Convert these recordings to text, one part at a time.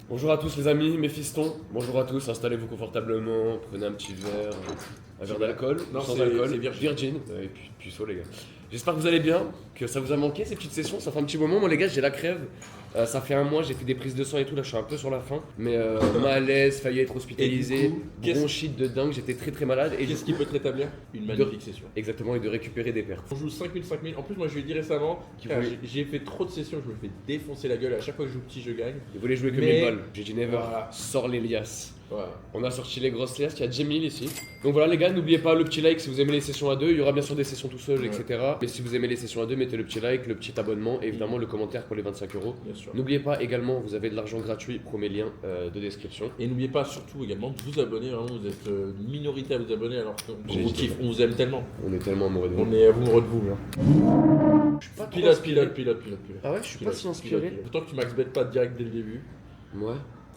Bonjour à tous les amis, mes fistons. Bonjour à tous, installez-vous confortablement, prenez un petit verre, un verre d'alcool, Non, sans c'est alcool, Virgin. et puis puceau les gars. J'espère que vous allez bien, que ça vous a manqué ces petites sessions, ça fait un petit moment. Moi les gars, j'ai la crève. Ça fait un mois, j'ai fait des prises de sang et tout, là je suis un peu sur la fin. Mais malaise, failli être hospitalisé, Et du coup, bronchite de dingue, j'étais très malade. Et Qu'est-ce qui peut te rétablir? Une magnifique session. Exactement, et de récupérer des pertes. On joue 5000. En plus, moi je lui ai dit récemment, frère, voulait- j'ai fait trop de sessions, je me fais défoncer la gueule. À chaque fois que je joue petit, je gagne. Il voulait jouer que Mais- 1000 balles. J'ai dit never, Voilà. sors les liasses. Voilà. On a sorti les grosses liasses, il y a 10 000 ici. Donc voilà les gars, n'oubliez pas le petit like si vous aimez les sessions à deux. Il y aura bien sûr des sessions tout seul, Ouais. etc. Mais si vous aimez les sessions à deux, mettez le petit like, le petit abonnement et évidemment le commentaire pour les 25 euros. Bien sûr. N'oubliez pas également, vous avez de l'argent gratuit, premier lien de description. Et n'oubliez pas surtout également de vous abonner. Vraiment, vous êtes minorité à vous abonner alors qu'on J'ai vous dit. kiffe, on vous aime tellement. On est tellement amoureux de vous. On est amoureux de vous. Hein. Je suis pas trop Pilote. Ah ouais, je suis pas si inspiré. Pourtant que tu max bet pas direct dès le début. Ouais.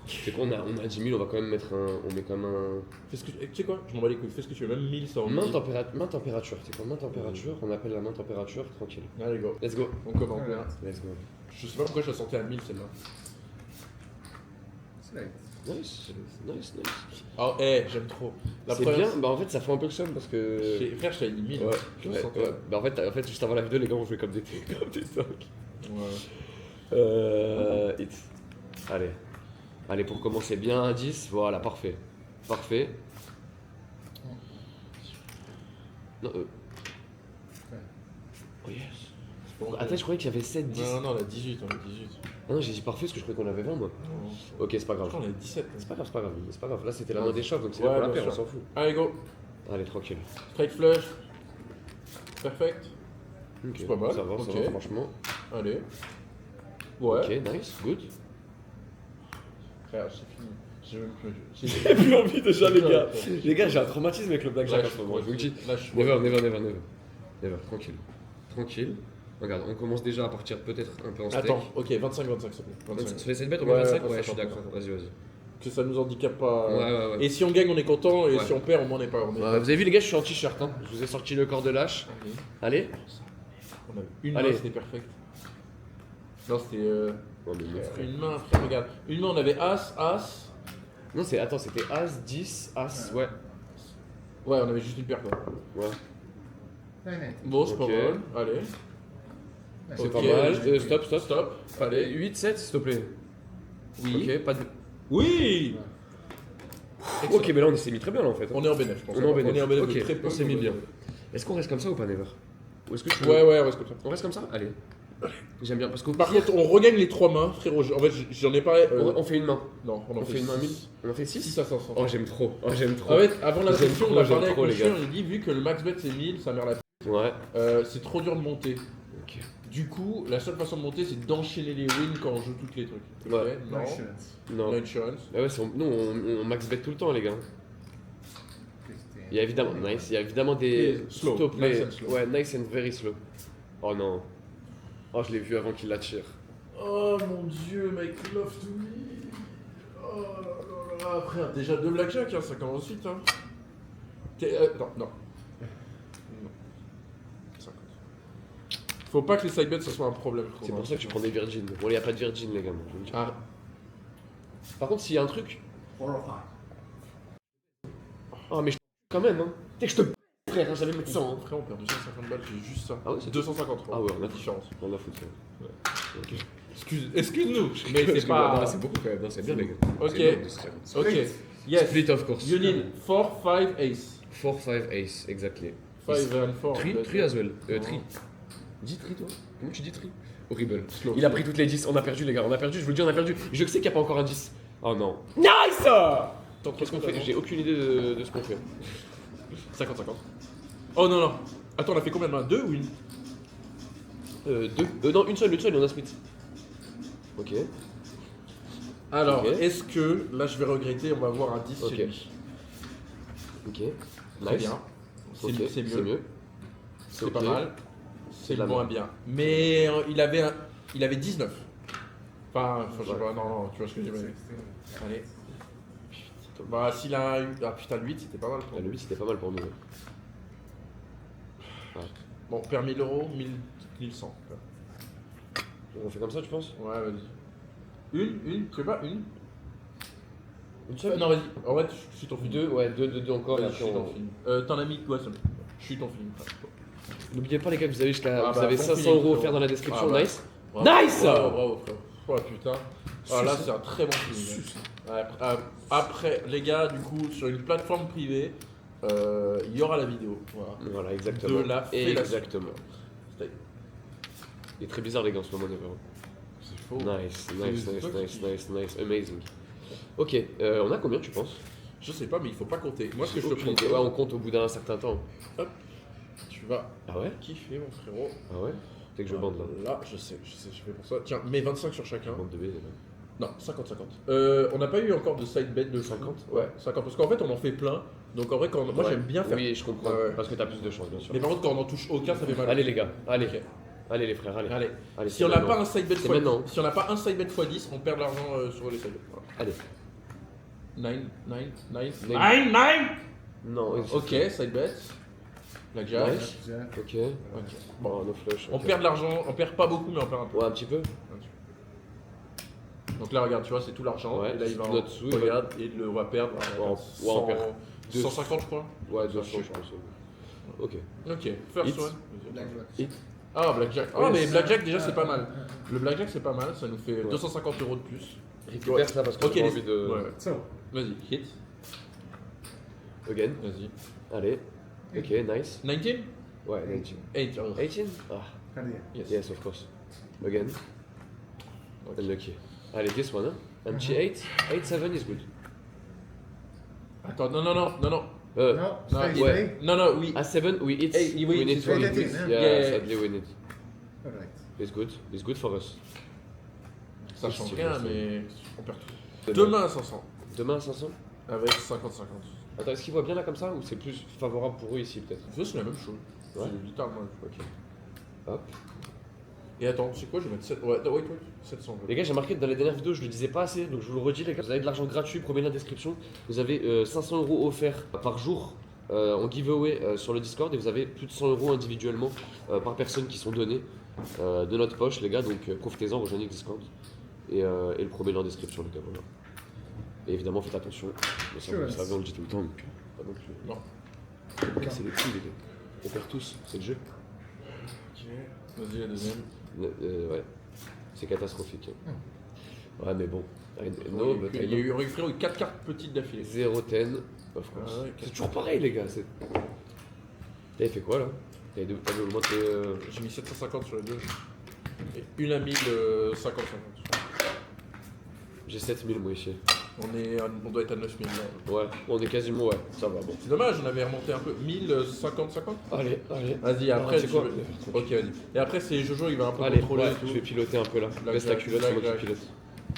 C'est qu'on a 10 000, on va quand même mettre un. On met quand même un. Fais ce que tu sais quoi? Je m'en bats les couilles. Fais ce que tu veux, même 1000 ça en Main température, c'est quoi main température? On appelle la main température, tranquille. Allez, go. Let's go. On commence là. Let's go. Je sais pas pourquoi je la sentais à 1000 celle-là. Nice. Oh, j'aime trop. La C'est première- bien, bah en fait ça fait un peu le seum parce que. Frère, je t'avais dit 1000. Ouais, Je le ouais, sentais. ouais. Bah en fait, juste avant la vidéo, les gars ont joué comme des tocs. Ouais. Hit. Allez, pour commencer bien, un 10, voilà, parfait. Parfait. Non, Oh yes. Bon, Attends, je croyais qu'il y avait 7, 10. Non, on a 18, on a 18. Ah non, j'ai dit parfait parce que je croyais qu'on avait 20 moi. Non. Ok, c'est pas Je grave. crois qu'on a 17. C'est pas grave. Là c'était la Ouais. main des chocs donc c'est Ouais, là pour la bien paire, on sûr. s'en fout. Allez, go. Allez, tranquille. Strike flush. Perfect. Ok, C'est pas mal, Ça va, ok. franchement. Allez. Ouais. Ok, nice, good. Frère, c'est fini. J'ai même plus. J'ai plus envie déjà, les gars. Ouais. Les gars, j'ai un traumatisme avec le blackjack Là, en ce moment, je vous le dis. Là, je suis. Never, tranquille. Regarde, on commence déjà à partir peut-être un peu en steak. Attends, ok, 25, s'il te plaît. 25. Sur les 7 bêtes, on Ouais, met 25. ouais, Ouais, je suis 50, d'accord. 50. Vas-y. Que ça nous handicape pas. Ouais. Et si on gagne, on est content. Et Ouais. si on perd, on m'en est pas. On est Vous avez vu, les gars, je suis en t-shirt. Hein. Je vous ai sorti le corps de lâche. Allez. On a une Allez. main, c'était perfect. Non, c'était. Non, mais mon frère. Une main, frère, regarde. Une main, on avait As. Non, c'était As, 10, As, ouais. Ouais, on avait juste une paire quoi. Ouais. Bon, c'est Ok. pas mal. Allez. C'est Ok. pas mal. Stop. Stop. Allez, 8, 7, s'il te plaît. Oui. Ok, pas de. Oui. Ok, mais là, on s'est mis très bien, là, en fait. On est en bénéf, je pense. On est en bénéf. de Ok, très peu. on s'est mis bien. Est-ce qu'on reste comme ça ou pas, Never? Ou est-ce que tu veux- Ouais, on reste comme ça. On reste comme ça? Allez. J'aime bien, parce qu'au Par pire, contre, on regagne les 3 mains, frérot. En fait, j'en ai parlé. on fait une main. Non, on en On fait une main à 1000. On en fait 6? 6 à 500. Oh, j'aime trop. En fait, avant la J'aime session, trop, on a j'aime parlé avec trop, le les chien, gars. il dit vu que le max bet c'est 1000, ça mère la p. Ouais. C'est trop dur de monter. Ok. Du coup, la seule façon de monter, c'est d'enchaîner les wins quand on joue tous les trucs. Ok, Ouais. Non. Non. No insurance. Ah ouais, nous, on max bet tout le temps, les gars. Il y a évidemment, nice. Il y a évidemment des Et slow, stop play. nice and slow. Ouais, nice and very slow. Oh non. Oh, je l'ai vu avant qu'il la tire. Oh mon dieu, mec, love to me. Oh là là, frère, déjà 2 blackjack, hein, ça commence vite. Hein. Non. 50. Faut pas que les side bets ça soit un problème. je C'est trouve, pour ça que tu prends des virgin. Bon, il n'y a pas de virgin, les gars. Moi, je vous le dis. Ah, Par contre, s'il y a un truc. Oh, mais je quand même, hein. Tu sais que je te frère, hein, j'avais mettre 100. Hein. frère, on perd 250 balles, j'ai juste ça. Ah ouais, c'est 250. Ah ouais, on a la fait. différence. On a foutu ça. Ok. Excuse-nous, mais c'est Non, pas. là, c'est beaucoup quand même. Non, c'est bien, les gars. Ok. C'est bien, 250. Ok. Yes. Split, of course. You need 4, 5, ace. 4, 5, ace, exactly. 5 and 4. 3 as well. Oh. 3. Dis 3, toi. Comment tu dis 3? Horrible. Slow. Il a pris toutes les 10. On a perdu, les gars. On a perdu, je vous le dis, on a perdu. Je sais qu'il n'y a pas encore un 10. Oh non. Nice! Qu'est-ce qu'on fait? J'ai aucune idée de ce qu'on fait. 50-50. Oh non, non. Attends, on a fait combien de mains? 2 ou une? 2. Non, une seule, on a split. Ok. Alors, Ok. est-ce que, là je vais regretter, on va avoir un 10 Ok. chez lui. Ok. C'est Nice. bien. C'est Ok, c'est c'est mieux. mieux. C'est Ok. pas mal. C'est de la le moins merde. bien. Mais il avait 19. Enfin, je sais Ouais. pas, non, tu vois ce que j'ai dit. Allez. Bah, s'il a eu. Ah putain, le 8, c'était pas mal pour Ah, le nous. 8, c'était pas mal pour nous. Ouais. Bon, on perd 1000 euros, 1100. On fait comme ça, tu penses? Ouais, vas-y. Une, tu sais pas, une Une seule Non, vas-y. En vrai, je suis ton film. Deux, ouais, deux encore. Vas-y, et je après, suis ton on- film. T'en as mis quoi, seul? Je suis ton film. N'oubliez pas les gars que vous avez jusqu'à Ah vous bah, avez bon 500 feeling, euros frérot. offerts dans la description, Ah bah. nice. Bravo. Nice. Bravo, frère. Oh putain. Ah là, c'est un très bon film. Après, les gars, du coup, sur une plateforme privée, il y aura la vidéo. Voilà. Voilà, exactement. De la fellation. Exactement. Il est très bizarre les gars en ce moment, Never. C'est faux. Nice, C'est nice, toi nice, qui nice, kiffes. nice, nice, amazing. Ok, on a combien tu penses? Je sais pas, mais il faut pas compter. Moi, ce que je te Aucune idée. propose, Ouais, on compte au bout d'un certain temps. tu vas Ah ouais? kiffer, mon frérot. Ah ouais? C'est que je bande là. Là, je sais, je fais pour ça. Tiens, mets 25 sur chacun. Bande de baiser, là. Non, 50-50. On n'a pas eu encore de side bet de 50? Ouais, 50. Parce qu'en fait, on en fait plein. Donc en vrai, moi Ouais. j'aime bien faire. Oui, je comprends. Ouais. Parce que t'as plus de chance, bien sûr. Mais par contre, quand on en touche aucun, ça fait mal. Allez les gars, allez. Ok. Allez les frères, allez. Allez. Allez, Si c'est on n'a maintenant. pas un side bet C'est x maintenant. si on n'a pas un side bet x10, on perd de l'argent sur les side bets. Voilà. Allez. 9. Non, Ok, side bet. Blackjack. Nice. Ok. Ok. Bon, no flush. On ok. perd de l'argent, on perd pas beaucoup, mais on perd un peu. Ouais, un petit peu. Donc là, regarde, tu vois, c'est tout l'argent. Ouais, Et là, il va. notre sous, il va- Regarde, et on va perdre. Ouais, on perd 150, je crois. Ouais, Ça 200, change. je pense. Ok. Ok, first Hit. one. Hit. Ah, Blackjack. Ah, Oui, mais c'est- Blackjack, déjà, c'est pas mal. Le Blackjack, c'est pas mal, ça nous fait 250 € de plus. Récupère ça parce que Ok, j'ai les- envie de. Ouais, ouais. So, Vas-y, hit. Again. Vas-y. Allez. Ok, nice. 19? Ouais, 19. 8. 18? Ah, cardiac. Yes. yes, of course. Again. Ok. Unlucky. Allez, this one, hein. Empty 8. 8, 7 is good. Attends, non. No, Non, stay, ouais. stay. Non, oui. À 7, we eat. Hey, we we eat need it. to We eat eat it, this. yeah. Yeah, Yeah. sadly we need. Alright. It's good. It's good for us. Ça change Si, rien, si. mais on perd tout. Demain, 500. Demain à 500. Avec 50-50. Attends, est-ce qu'ils voient bien là comme ça ou c'est plus favorable pour eux ici peut-être? C'est la même chose. Ouais. C'est littéralement la même chose. Ok. Hop. Et attends, c'est quoi? Je vais mettre 7. Ouais, wait, 700. Les gars, j'ai remarqué que dans les dernières vidéos, je le disais pas assez, donc je vous le redis, les gars. Vous avez de l'argent gratuit, premier lien description. Vous avez 500 € offerts par jour en giveaway sur le Discord et vous avez plus de 100 € individuellement par personne qui sont donnés de notre poche, les gars. Donc profitez-en, rejoignez le Discord et le premier lien en description, les gars. Voilà. Et évidemment, faites attention. Mais ça, vous le savez, on le dit tout le temps, donc pas non plus. Non. Faut pas casser les couilles, les gars. On perd tous, c'est le jeu. Ok. Vas-y, la deuxième. Ouais, c'est catastrophique. Ouais, mais bon. Non, il y a eu, frérot, 4 cartes petites d'affilée. 0-10, of course. Ah ouais, C'est toujours pareil, les gars. T'avais fait quoi là? T'avais augmenté. J'ai mis 750 sur les deux. Et une à 1000, 50-50. J'ai 7000 moi ici. On doit être à 9000 là. Ouais, on est quasiment. Ouais, ça va, bon. C'est dommage, on avait remonté un peu. 1050-50. Allez, allez. Vas-y, après, c'est quoi? Ok, vas-y. Et après, c'est Jojo, il va un peu Allez, contrôler ouais, et tout. je vais piloter un peu là. Black Baisse la Jack, culotte, c'est moi Black qui Jack. pilote.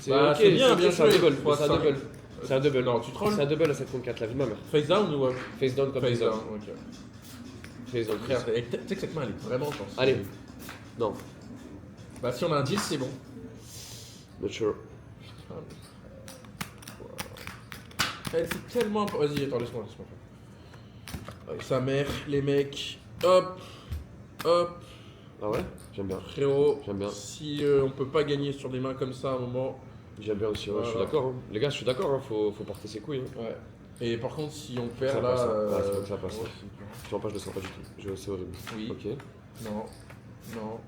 Bah, ok, c'est bien, bien c'est un joué. double. Fois C'est un cinq. double. C'est un double. Non, tu trolles. C'est un double à 7.4, la vie de ma mère. Face down ou up? Face down comme Face face down, down. ok. Face down. Frère, tu sais que cette main, elle est vraiment intense. Allez. Non, Bah, si on a un 10, c'est bon. not sure. C'est tellement important. Vas-y, attends, laisse-moi. Avec sa mère, les mecs. Hop. Hop. Ah ouais? J'aime bien. Frérot, J'aime bien. si on peut pas gagner sur des mains comme ça à un moment. J'aime bien aussi, ouais, je suis Voilà. d'accord. Hein. Les gars, je suis d'accord, hein, faut porter ses couilles. Hein. Ouais. Et par contre, si on perd Ça là. passe, ouais, ça passe. frérot, Je sens pas, je le sens pas du tout. C'est horrible. Oui. Ok. Non. Non.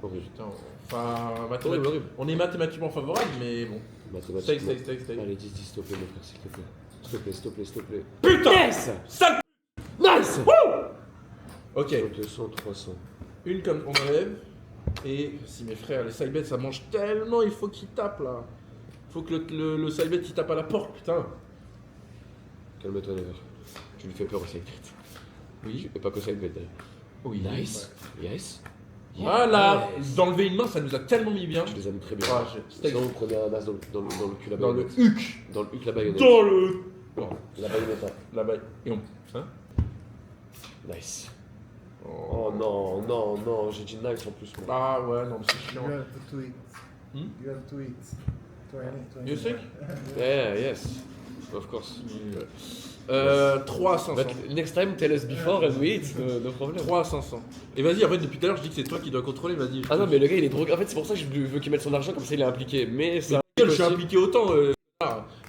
Horrible. Putain. Enfin, Horrible, horrible. on est mathématiquement favorable, mais bon. Stake, Mathématiquement. stake. Allez, 10, s'il te plaît, mon frère, s'il te plaît. S'il te plaît, s'il te plaît, s'il te plaît. Putain! Yes! Sale. Nice! Ok. 200, 300. Une comme on enlève. Et si mes frères, les side bets, ça mange tellement, il faut qu'ils tapent là. Il faut que le side bet il tape à la porte, putain. Calme-toi, Never. Tu lui fais peur au side bet. Oui. Et pas qu'au side bet d'ailleurs. Oui. Nice. Yes. Voilà. Yes. D'enlever une main, ça nous a tellement mis bien. Tu les as mis très bien. Ah, Sinon, on prenait un as dans le cul la Dans le baïonnette. huc. Dans le huc la baïonnette. Dans le. Bon, La baïonnette. hein. là-bas. Et on. Hein? Nice. Oh non, non, non, j'ai dit nice en plus. Moi. Ah ouais, non, mais c'est chiant. You have to eat. Hmm? You have to eat. 20, You think? Yeah, yes. Of course. 3 à 500. But next time, tell us before and we eat, no problem. 3 à 500. Et vas-y, en fait, depuis tout à l'heure, je dis que c'est toi qui dois contrôler, vas-y. Ah non, mais le gars il est drogué. En fait, c'est pour ça que je veux qu'il mette son argent comme ça il est impliqué. Mais c'est un Je suis aussi. impliqué autant.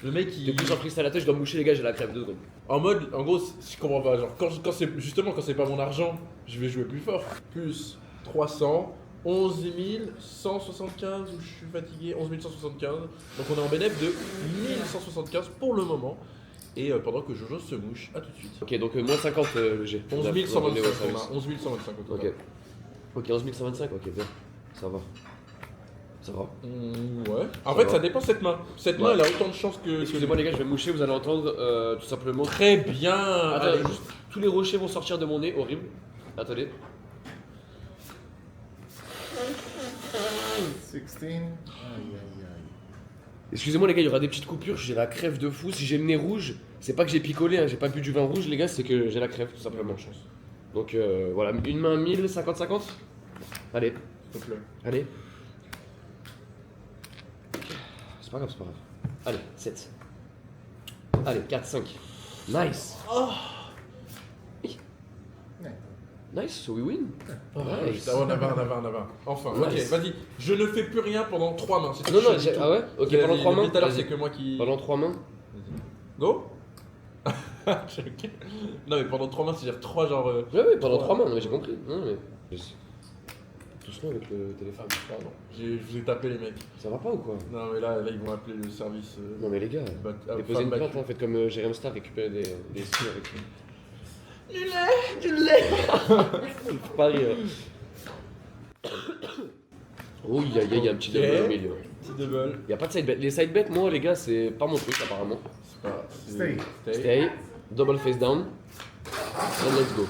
Le mec De il. plus en freestyle à la tête, je dois me moucher les gars, j'ai la crève 2 secondes. En mode, en gros, je comprends pas. Genre, quand c'est justement quand c'est pas mon argent, je vais jouer plus fort. Plus 300, 11 175, où je suis fatigué, 11 175. Donc on est en bénéf de 1175 pour le moment. Et pendant que Jojo se mouche, à tout de suite. Ok, donc moins 50 le G. 11 On a donné 125, au on service. a 11 125 au total. Ok. Ok, 11 125, ok, bien. Ça va. Ça va. Ouais. En Ça fait, va. ça dépend cette main. Cette main, Ouais. elle a autant de chances que. Excusez-moi les gars, je vais me moucher, vous allez entendre tout simplement. Très bien. Attends, Allez. juste, tous les rochers vont sortir de mon nez, horrible. Attendez. 16. Aïe, aïe, aïe. Excusez-moi les gars, il y aura des petites coupures, j'ai la crève de fou. Si j'ai le nez rouge, c'est pas que j'ai picolé, hein, j'ai pas bu du vin rouge les gars, c'est que j'ai la crève tout simplement. chance. Donc voilà, une main 1000, 50-50. Allez, S'il te plaît. allez. C'est pas grave, c'est pas grave. Allez, 7. Allez, 4, 5. Nice. Nee. Nice, so we win. Nice. On avait un. Enfin, ok, Nice. vas-y. Je ne fais plus rien pendant 3 mains. C'est tout. Non, non, Je fais tout. ah ouais. Ok, Vas-y, pendant 3 depuis mains. tout à l'heure, Vas-y. c'est que moi qui. Pendant 3 mains. Go. Ok. Non, mais pendant 3 mains, c'est-à-dire 3 genre. Ouais, ouais, pendant 3 trois. mains, non mais j'ai compris. Non, mais. Doucement avec le téléphone. Pardon. Je vous ai tapé les mecs. Ça va pas ou quoi? Non, mais là ils vont appeler le service. Non mais les gars, déposez une plainte, hein, faites comme Jérém Star, récupérez des skins avec lui. Du lait. Pas rire. Oh, il y a un petit Ok. double au milieu. Petit double. Il y a pas de side bet. Les side bets, moi les gars, c'est pas mon truc apparemment. C'est pas. Stay. Stay, double face down, and let's go.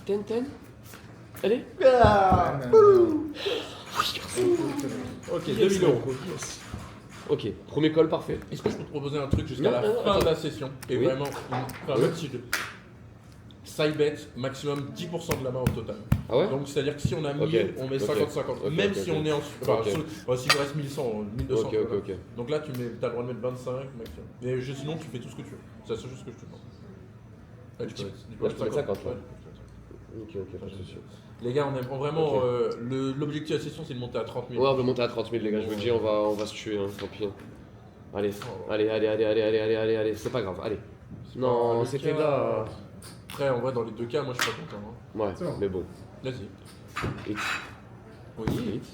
10-10. Allez. Ah, non. Ok, 2000 euros. Ok, premier call parfait. Est-ce que je peux te proposer un truc jusqu'à Non, la non, fin attends. de la session? Et Oui. vraiment, enfin, même si je. Side bet, maximum 10% de la main au total. Ah ouais? Donc c'est à dire que si on a 1000, Ok. on met Ok. 50-50. Ok, Même ok, si ok. on est en. Enfin, Ok. s'il vous reste 1100, 1200. Ok, ok, voilà. ok. Donc là, tu as le droit de mettre 25 maximum. Mais sinon, tu fais tout ce que tu veux. C'est la seule chose que je te demande. Ouais, tu peux mettre- tu peux Là, je peux mettre 50, Ouais, ouais. tu peux mettre 50. Ok, pas de soucis. Les gars, on aime vraiment. Ok. L'objectif de la session, c'est de monter à 30 000. Ouais, on va monter à 30 000 les gars, je vous le dis, on va se tuer, hein, tant pis. Hein. Allez, Oh. allez, c'est pas grave, allez. Non, le c'était cas. là. Après, en vrai, dans les deux cas, moi je suis pas content. Hein. Ouais, C'est bon. mais bon. Vas-y. Hit. Oui. Hit.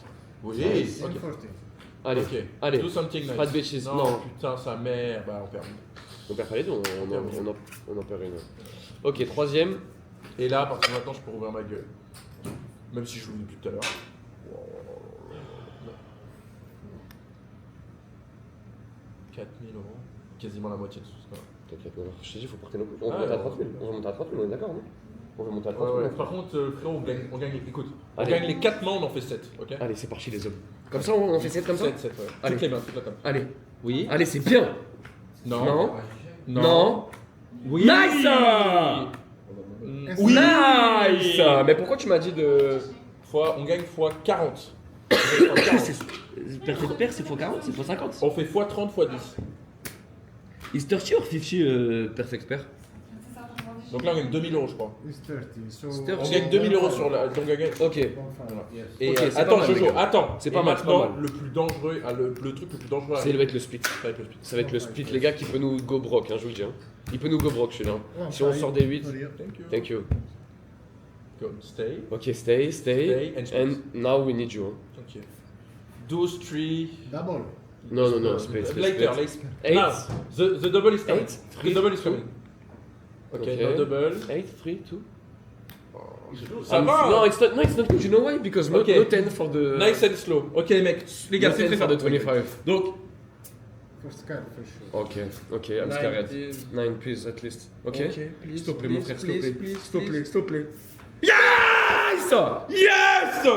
Oui. Nice. Ok. 140. Allez, Ok. allez. Do something nice. Pas de bitches, Non, non. putain, sa mère. Bah, on perd. On perd pas les deux, on en perd une. Ok, troisième. Et là, à partir de maintenant, je peux rouvrir ma gueule. Même si je joue depuis tout à l'heure. 4 000 euros. Quasiment la moitié de tout ça. T'inquiète, non, je t'ai dit, faut porter nos. On Ah, va monter à ouais. 30 000. On va monter à 30 000, on est d'accord, non? On va monter à 30 Ouais, 000. ouais. Par contre, frérot, on gagne écoute, on Allez. gagne les 4 mains, on en fait 7. Ok. Allez, c'est parti les hommes. Comme ça, on fait 7 comme ça? 7, ouais. Allez. Toutes les mains, toute la table. Allez, Oui. allez, c'est bien. Non. Non. Non. Non. Oui. Nice. Mm, Oui. Nice. Mais pourquoi tu m'as dit de. On gagne fois 40. Perfect pair, c'est x40, c'est x50. On fait fois 30 fois 10. Is 30 or 50 perfect pair? Donc là, on gagne 2000 euros, je crois. It's 30. So It's 30. On gagne 2000 euros sur la. Donc, on gagne. Ok. Yes. Et Ok, c'est pas attends, mal, Jojo, les gars. attends. C'est Et pas mal, c'est pas maintenant, mal. le plus dangereux, le truc le plus dangereux, Ça va être le split. ça va être le speed. Ça va être le split, les gars, qui peut nous go broke, hein, je vous le dis. Hein. Il peut nous go broke celui-là. One Si on five. sort des 8, Hurry up. Thank you. thank you. Go, stay. Ok, stay. Stay and split. And now we need you. Hein. Ok. 12, 3. Double. Non, split. Later, later. 8, Now, the double is coming. Eight, The three, double is two. coming. Ok, Ok. no double. 8, 3, 2. Ça va. No, it's not good. You know why? Because no, Ok. no 10 for the. Nice and slow. Ok, les mecs. Les gars, no c'est 10 très for fort. the 25. Donc, First card for sure. Ok, I'm scared. 9 please, at least. Ok? please, S'il te plaît, mon frère, s'il te plaît. please, S'il te plaît, please. s'il te plaît. Yes! Yes!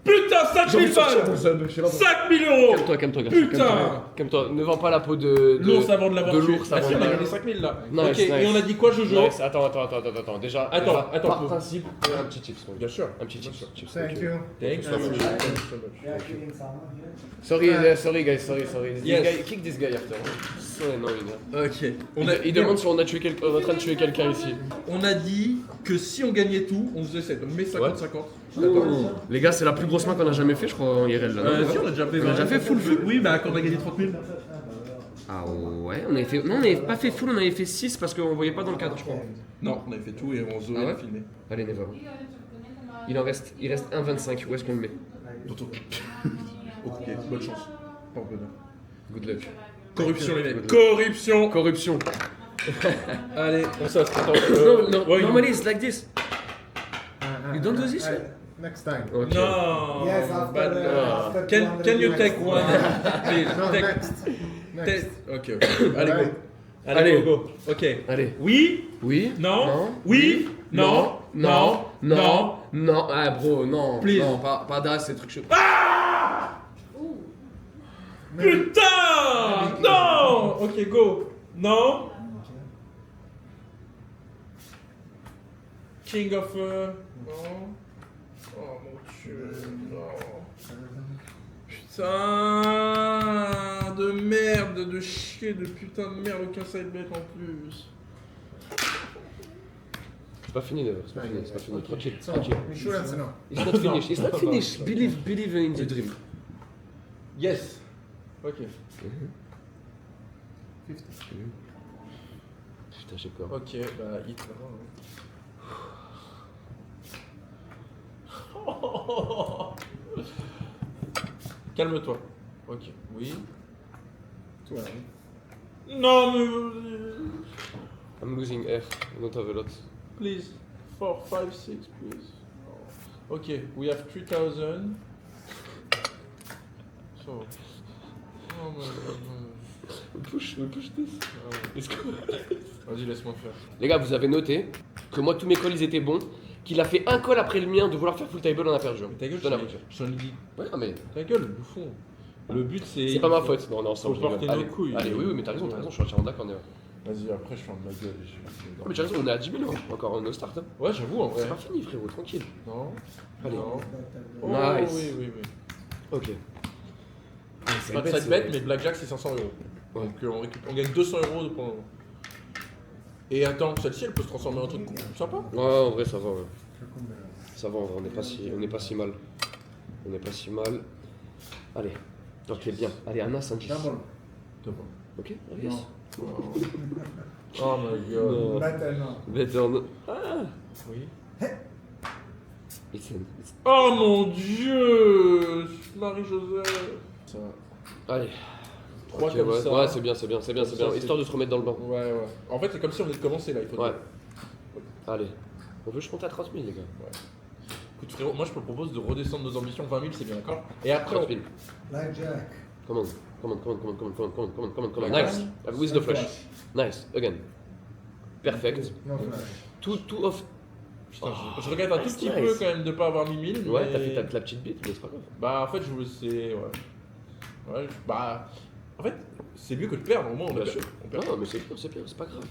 Putain, 5 J'ai envie 000 de sortir mon balles! sub, je suis là. 5 000 euros! Calme-toi, garçon. Putain! Calme-toi, ne vends pas la peau de L'ours avant de l'avoir de tué. l'ours Ah avant si, de on a la- gagné 5 000 là. Nice, Ok, nice. et on a dit quoi, Jojo? Nice. Attends. Déjà, Attends, par faut- principe, un petit chips. Bien sûr. Un petit chips. Thank you. Thanks so much. Sorry guys, sorry. This Yes. guy, kick this guy after. So annoying. Hein. Ok. Il demande si on a tué quelqu'un, on est en train de tuer quelqu'un ici. On a dit que si on gagnait tout, on faisait 7. Donc mets 50-50. Les gars, c'est la plus grosse main qu'on a jamais fait, je crois, en IRL là. non Si, on a déjà fait. On a déjà fait full. Oui, bah quand on a gagné 30 000. Ah ouais, on avait fait. Non, on n'avait pas fait full, on avait fait 6 parce qu'on voyait pas dans le cadre, je crois. Non, on avait fait tout et on Ah ouais a filmé. Allez, never. Il reste 1,25. Où est-ce qu'on le met? Toto. Ok, bonne chance. Pas bonheur. Good luck. Corruption, les mecs. Good luck. Corruption. Corruption. Allez, on s'attend. No, normally it's like this. You don't do this? Next time. Okay. No. Yes, after, bad luck. after Can you 200 take next. one? Please, No, take. next. Next. Ok. Allez, go. Allez. Go. Ok. Allez. Oui. Oui. Non. Oui. Non. Non. Non. Non. Ah, bro, non. Please. Non, pas d'as, ces trucs chauds. Putain. Non. Ok, go. Non. King of. Non. Oh mon dieu. Non. Putain de merde, de chier, de putain de merde, aucun side bet en plus. C'est pas fini, never. C'est pas fini. C'est pas fini. Tranquille. So, Tranquille. insurance, no. It's not finished. It's not finished. Believe in the dream. Yes. Ok. Putain, j'ai peur. Ok, bah hit maintenant. Calme-toi. Ok, oui. 12. Non mais... I'm losing air. I don't have a lot. Please. 4, 5, 6, please. Ok, we have 3000. So... Oh my god. We push this. Let's go. Vas-y, laisse-moi faire. Les gars, vous avez noté que moi, tous mes calls, ils étaient bons. Qu'il a fait un call après le mien de vouloir faire full table, on a perdu. Ta gueule, Je donne la voiture. je t'en ai dit. Ouais, non, mais Ta gueule, bouffon. Le but c'est... c'est pas ma faute. Non, non, ça, Faut je rigole. porter nos Allez, couilles. allez, oui, mais t'as raison, je suis entièrement d'accord. Vas-y, après je ferme ma gueule. Non, mais tu as raison, on est à 10 000 hein. Encore en no start. Hein. Ouais, j'avoue, en vrai. C'est pas fini, frérot, tranquille. Non. Allez. Non. Oh, Nice. oui, oui, oui. Ok. Pas de side bet, mais Blackjack c'est 500 euros. Ouais. Donc on gagne 200 euros pour le moment. Et attends, celle-ci elle peut se transformer en un truc sympa. Ouais, en vrai, ça va, ouais. Je comprends. Ça va, en vrai, on n'est pas si mal. On n'est pas si mal. Allez. Ok, bien. Allez, un as, un 10. Double. Ok, yes. Oh my god. Maintenant. Better no. Ah. Oui. It's Oh mon dieu, Marie-Joseph. Ça. Allez. 3 Ok, comme ouais, ça. ouais, c'est bien, c'est bien, c'est bien, c'est Ça, bien. c'est- Histoire de se remettre dans le bain. Ouais, ouais. En fait, c'est comme si on venait de commencer là, il faut Ouais. dire. Allez. On veut, je compte à 30 000, les gars. Écoute, frérot, moi je te propose de redescendre nos ambitions 20 000, c'est bien d'accord. Et après, 30 000. Blackjack. Come on. Come on, come on, come on, come on, come on, come on, come on, come on. Like Nice. With the flush. Nice. Again. Perfect. No flash. Tout off. Putain, je regrette un tout nice, petit nice. peu quand même de pas avoir mis 1000. Ouais, mais- t'as fait la petite bite, mais c'est pas grave. Bah en fait, je voulais. C'est. Ouais. Bah. En fait, c'est mieux que de perdre, au moins on Bien a sûr. on perd. Non, mais c'est bien, c'est pas grave.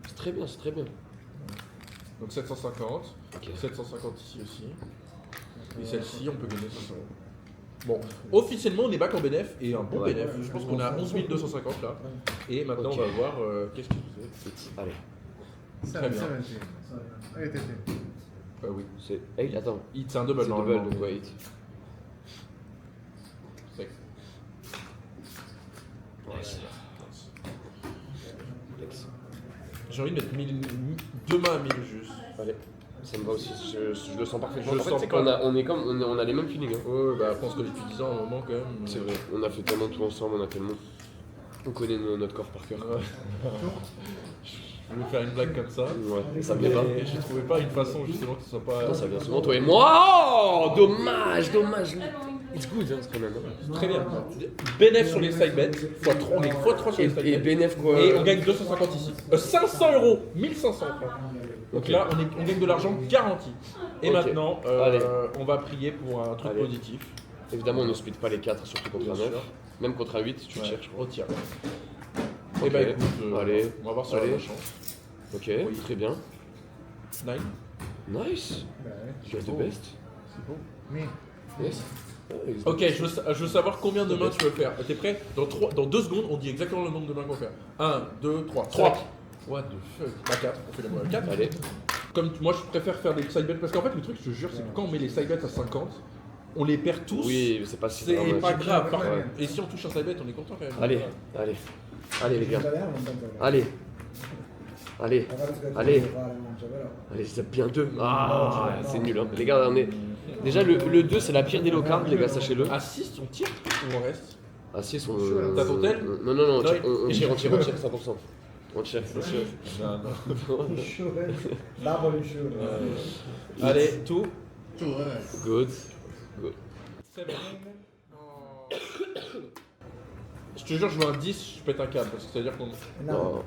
C'est très bien, c'est très bien. Donc 750. Ok. 750 ici aussi. Et celle-ci, on peut gagner 500 euros. Bon, officiellement, on est back en BNF et un bon Ouais. BNF. Je pense qu'on a 11 250 là. Et maintenant, Ok. on va voir qu'est-ce qu'il faisait. Allez. Très bien. 17. 18. Bah oui. C'est. Hey, attends. Hit, c'est un double C'est normalement. double, donc ouais, hit. Sec. Nice. Flex. J'ai envie de mettre 2 mains à 1000 juste. Allez. Ça me va aussi, je le sens parfaitement. Je le En fait, sens c'est pas. qu'on a, on a les mêmes feelings. Hein. Ouais, bah je pense que depuis 10 ans, à un moment quand même. C'est vrai, on a fait tellement tout ensemble, on a tellement. On connaît notre corps par cœur. Ouais. Je voulais faire une blague comme ça. Ouais, ça vient pas. Et je trouvais pas une façon justement que ce soit pas. Non, ça vient souvent, toi et moi. Oh, dommage, dommage. It's good, hein, quand même. Hein. Très bien. Bénéf sur les side bets, x3, on est x3 sur les side Et bets. Benef quoi. Et on gagne 250 ici. 500 euros, 1500 francs. Donc Ok. là, on gagne de l'argent garanti. Et Ok. maintenant, Allez. on va prier pour un truc Allez. positif. Évidemment, on ne split pas les 4, surtout contre un Bien 9. sûr. Même contre un 8, tu le Ouais, cherches. au tir. Ok. Et bah écoute, Allez. on va voir si on a Allez. de la chance. Ok, très bien. 9. Nice. Ouais. You are the best. C'est beau. Me. Yes. Ok, je veux savoir combien de mains tu veux faire. T'es prêt? Dans 2 secondes, on dit exactement le nombre de mains qu'on va faire. 1, 2, 3. 3. What the fuck? Bah 4, on fait le moins 4. Allez. Comme moi je préfère faire des side bets parce qu'en fait le truc je te jure c'est que quand on met les side bets à 50, on les perd tous. Oui, c'est pas si C'est dramatique. pas grave. Ouais. Et si on touche un side bet, on est content quand même. Allez, allez. Allez les gars. Italiano non penso che- Allez. Allez. Ragazzi, che Allez. devo fare, mancia, però. Allez, c'est bien 2. Ah, c'est nul. Hein. Les gars, on est. Déjà, le 2, c'est la pire des low cards, les gars, sachez-le. À 6, on tire ou on reste? Ah, si, son. T'as ton tel? Non, non, non, Non, on tire 100%. On tire. Non, non. Insurance. Double insurance. Allez, tout. Tu, ragazzi. Good. Good. Je te jure, je veux un 10, je pète un câble. Parce que ça veut dire qu'on. No. Oh,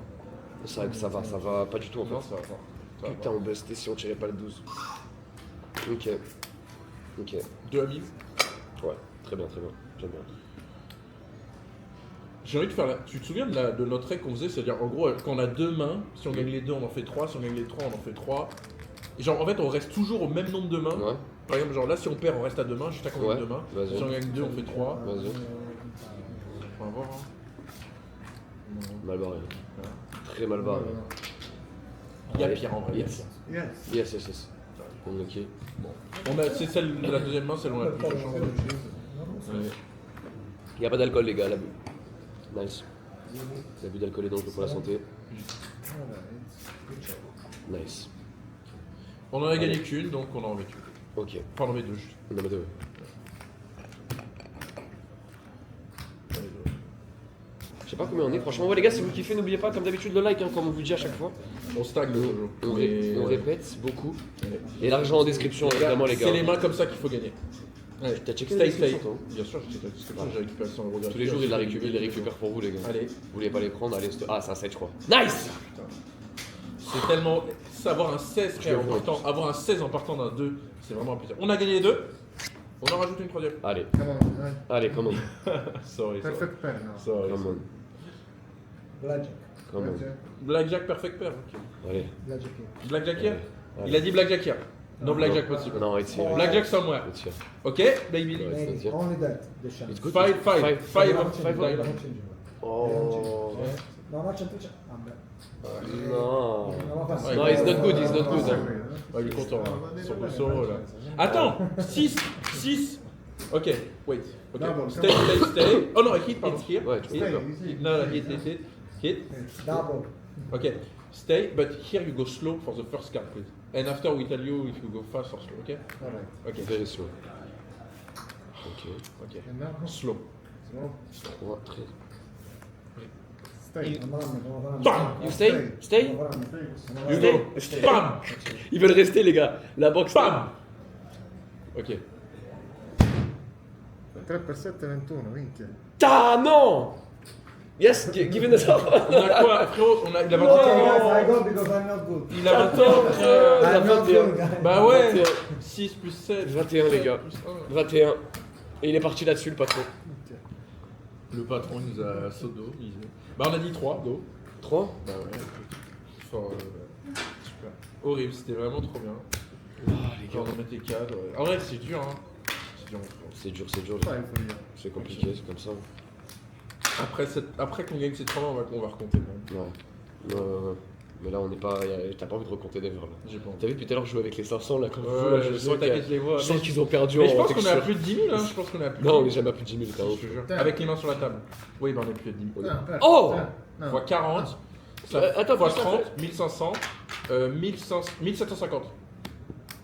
ça va pas du tout en Non, fait. ça va pas. Putain, on bustait si on tirait pas le 12. Ok. Ok. 2 à 1000. Ouais, très bien, j'aime bien. J'ai envie de faire la... Tu te souviens de notre règle qu'on faisait? C'est-à-dire, en gros, quand on a deux mains, si on gagne les deux, on en fait 3. Si on gagne les 3, on en fait 3. Et genre, en fait, on reste toujours au même nombre de mains. Ouais, Par exemple, genre là, si on perd, on reste à 2 mains, juste à combien Ouais, de 2 mains. vas-y. Si on gagne 2, on fait 3. Vas-y. On va voir. Hein. Mal barré. Très mal barré. Il y a Allez. pire en vrai. il y a Yes. pire. Yes. Yes. On est ok. C'est celle de la deuxième main, celle où on a le plus de chance. Ouais. Il y a pas d'alcool, les gars, l'abus. Nice. L'abus d'alcool est dangereux pour la santé. Nice. On en a gagné qu'une, donc on en met qu'une. Ok. Enfin, on en met deux. juste. On en met deux. Je sais pas combien on est, franchement. Ouais, les gars, si vous kiffez, n'oubliez pas, comme d'habitude, le like, hein, comme on vous dit à chaque fois. On stagne le jeu. On répète beaucoup. Et l'argent en description, évidemment, les gars. C'est les mains comme ça qu'il faut gagner. Ouais. T'as checké Stay, la stay. description, toi Bien sûr, j'ai checké la description, j'ai récupéré 100 euros. Tous les jours, il les récupère pour vous, les gars. Allez. Vous voulez pas les prendre, allez. Ah, c'est un 7, je crois. Nice! C'est tellement. Avoir un 16 frère, en partant, avoir un 16 en partant d'un 2, c'est vraiment un plaisir. On a gagné les deux. On en rajoute une troisième. Allez, Come on, dai. allez, come on. Sorry. Perfect pen, no? Sorry. Come on. Blackjack. Come on. Grazie. Blackjack perfect pair. Ok. Allez. Blackjack. Blackjack here? Allez. Il a dit Blackjack here. No Blackjack possible. Non, it's here. Blackjack somewhere. It's here. Ok, baby. Ouais. Maybe c'est-à-dire only that, the chance. It's good. Five. Five. Non, non change, Five. non change. Oh. No, no 100. Vabbè. Non. Non va passer. No, it's not good, it's not good. Ah, hein. Ouais, il est content. Hein. Son Rousseau, là. Attends 6. Ok, wait. Ok. Double, Stay. Oh non, hit, pardon. Here. Ouais, tu Hit. peux. Hit. No, hit. Hit. Double. Ok. Stay, but here you go slow for the first card, please. And after we tell you if you go fast or slow, ok? Alright. Ok. Very slow. Ok. Ok. And now? Slow. No? 3, 13. Stay. Non, no, Bam! You stay? Stay? You Stay. go. Bam! Ils veulent rester, les gars. La boxe. Bam! Ok. 3 per 7, 21, minchia. Ah non! Yes, give it a On a quoi, frérot? Il a 21. Okay, guys, I go because I'm not good. Il a 21. I'm not good, guys. Bah ouais! 21. 6 plus 7. 21, les gars. Plus 1. 21. Et il est parti là-dessus, le patron. Le patron il nous a sodo. Bah on a dit 3, go. 3? Bah ouais. Fort, super. Horrible, c'était vraiment trop bien. Ah, les Genre gars. on mettait cadre. En vrai c'est dur hein. C'est dur. C'est dur, les gars. 5 for you. C'est compliqué, c'est comme ça. Après qu'on gagne cette 3 on va recompter quand même. Ouais. Mais là, on n'est pas. T'as pas envie de recompter des verres là. J'ai pas envie. T'as vu depuis tout à l'heure, je joue avec les 500 là, quand Ouais, je joue, là, je je sens t'inquiète, je les vois. je sens qu'ils ont perdu Mais en je pense qu'on est à texture. plus de 10 000 hein. Je pense qu'on est à plus de Non, on 10 est 000. jamais à plus de 10 000, Je t'as te jure. Avec les mains sur la table. Oui, bah on est plus de 10 000. No, perfect. Oh! No. Fois 40. Ça Attends, fois plus 30, 1500, 1750.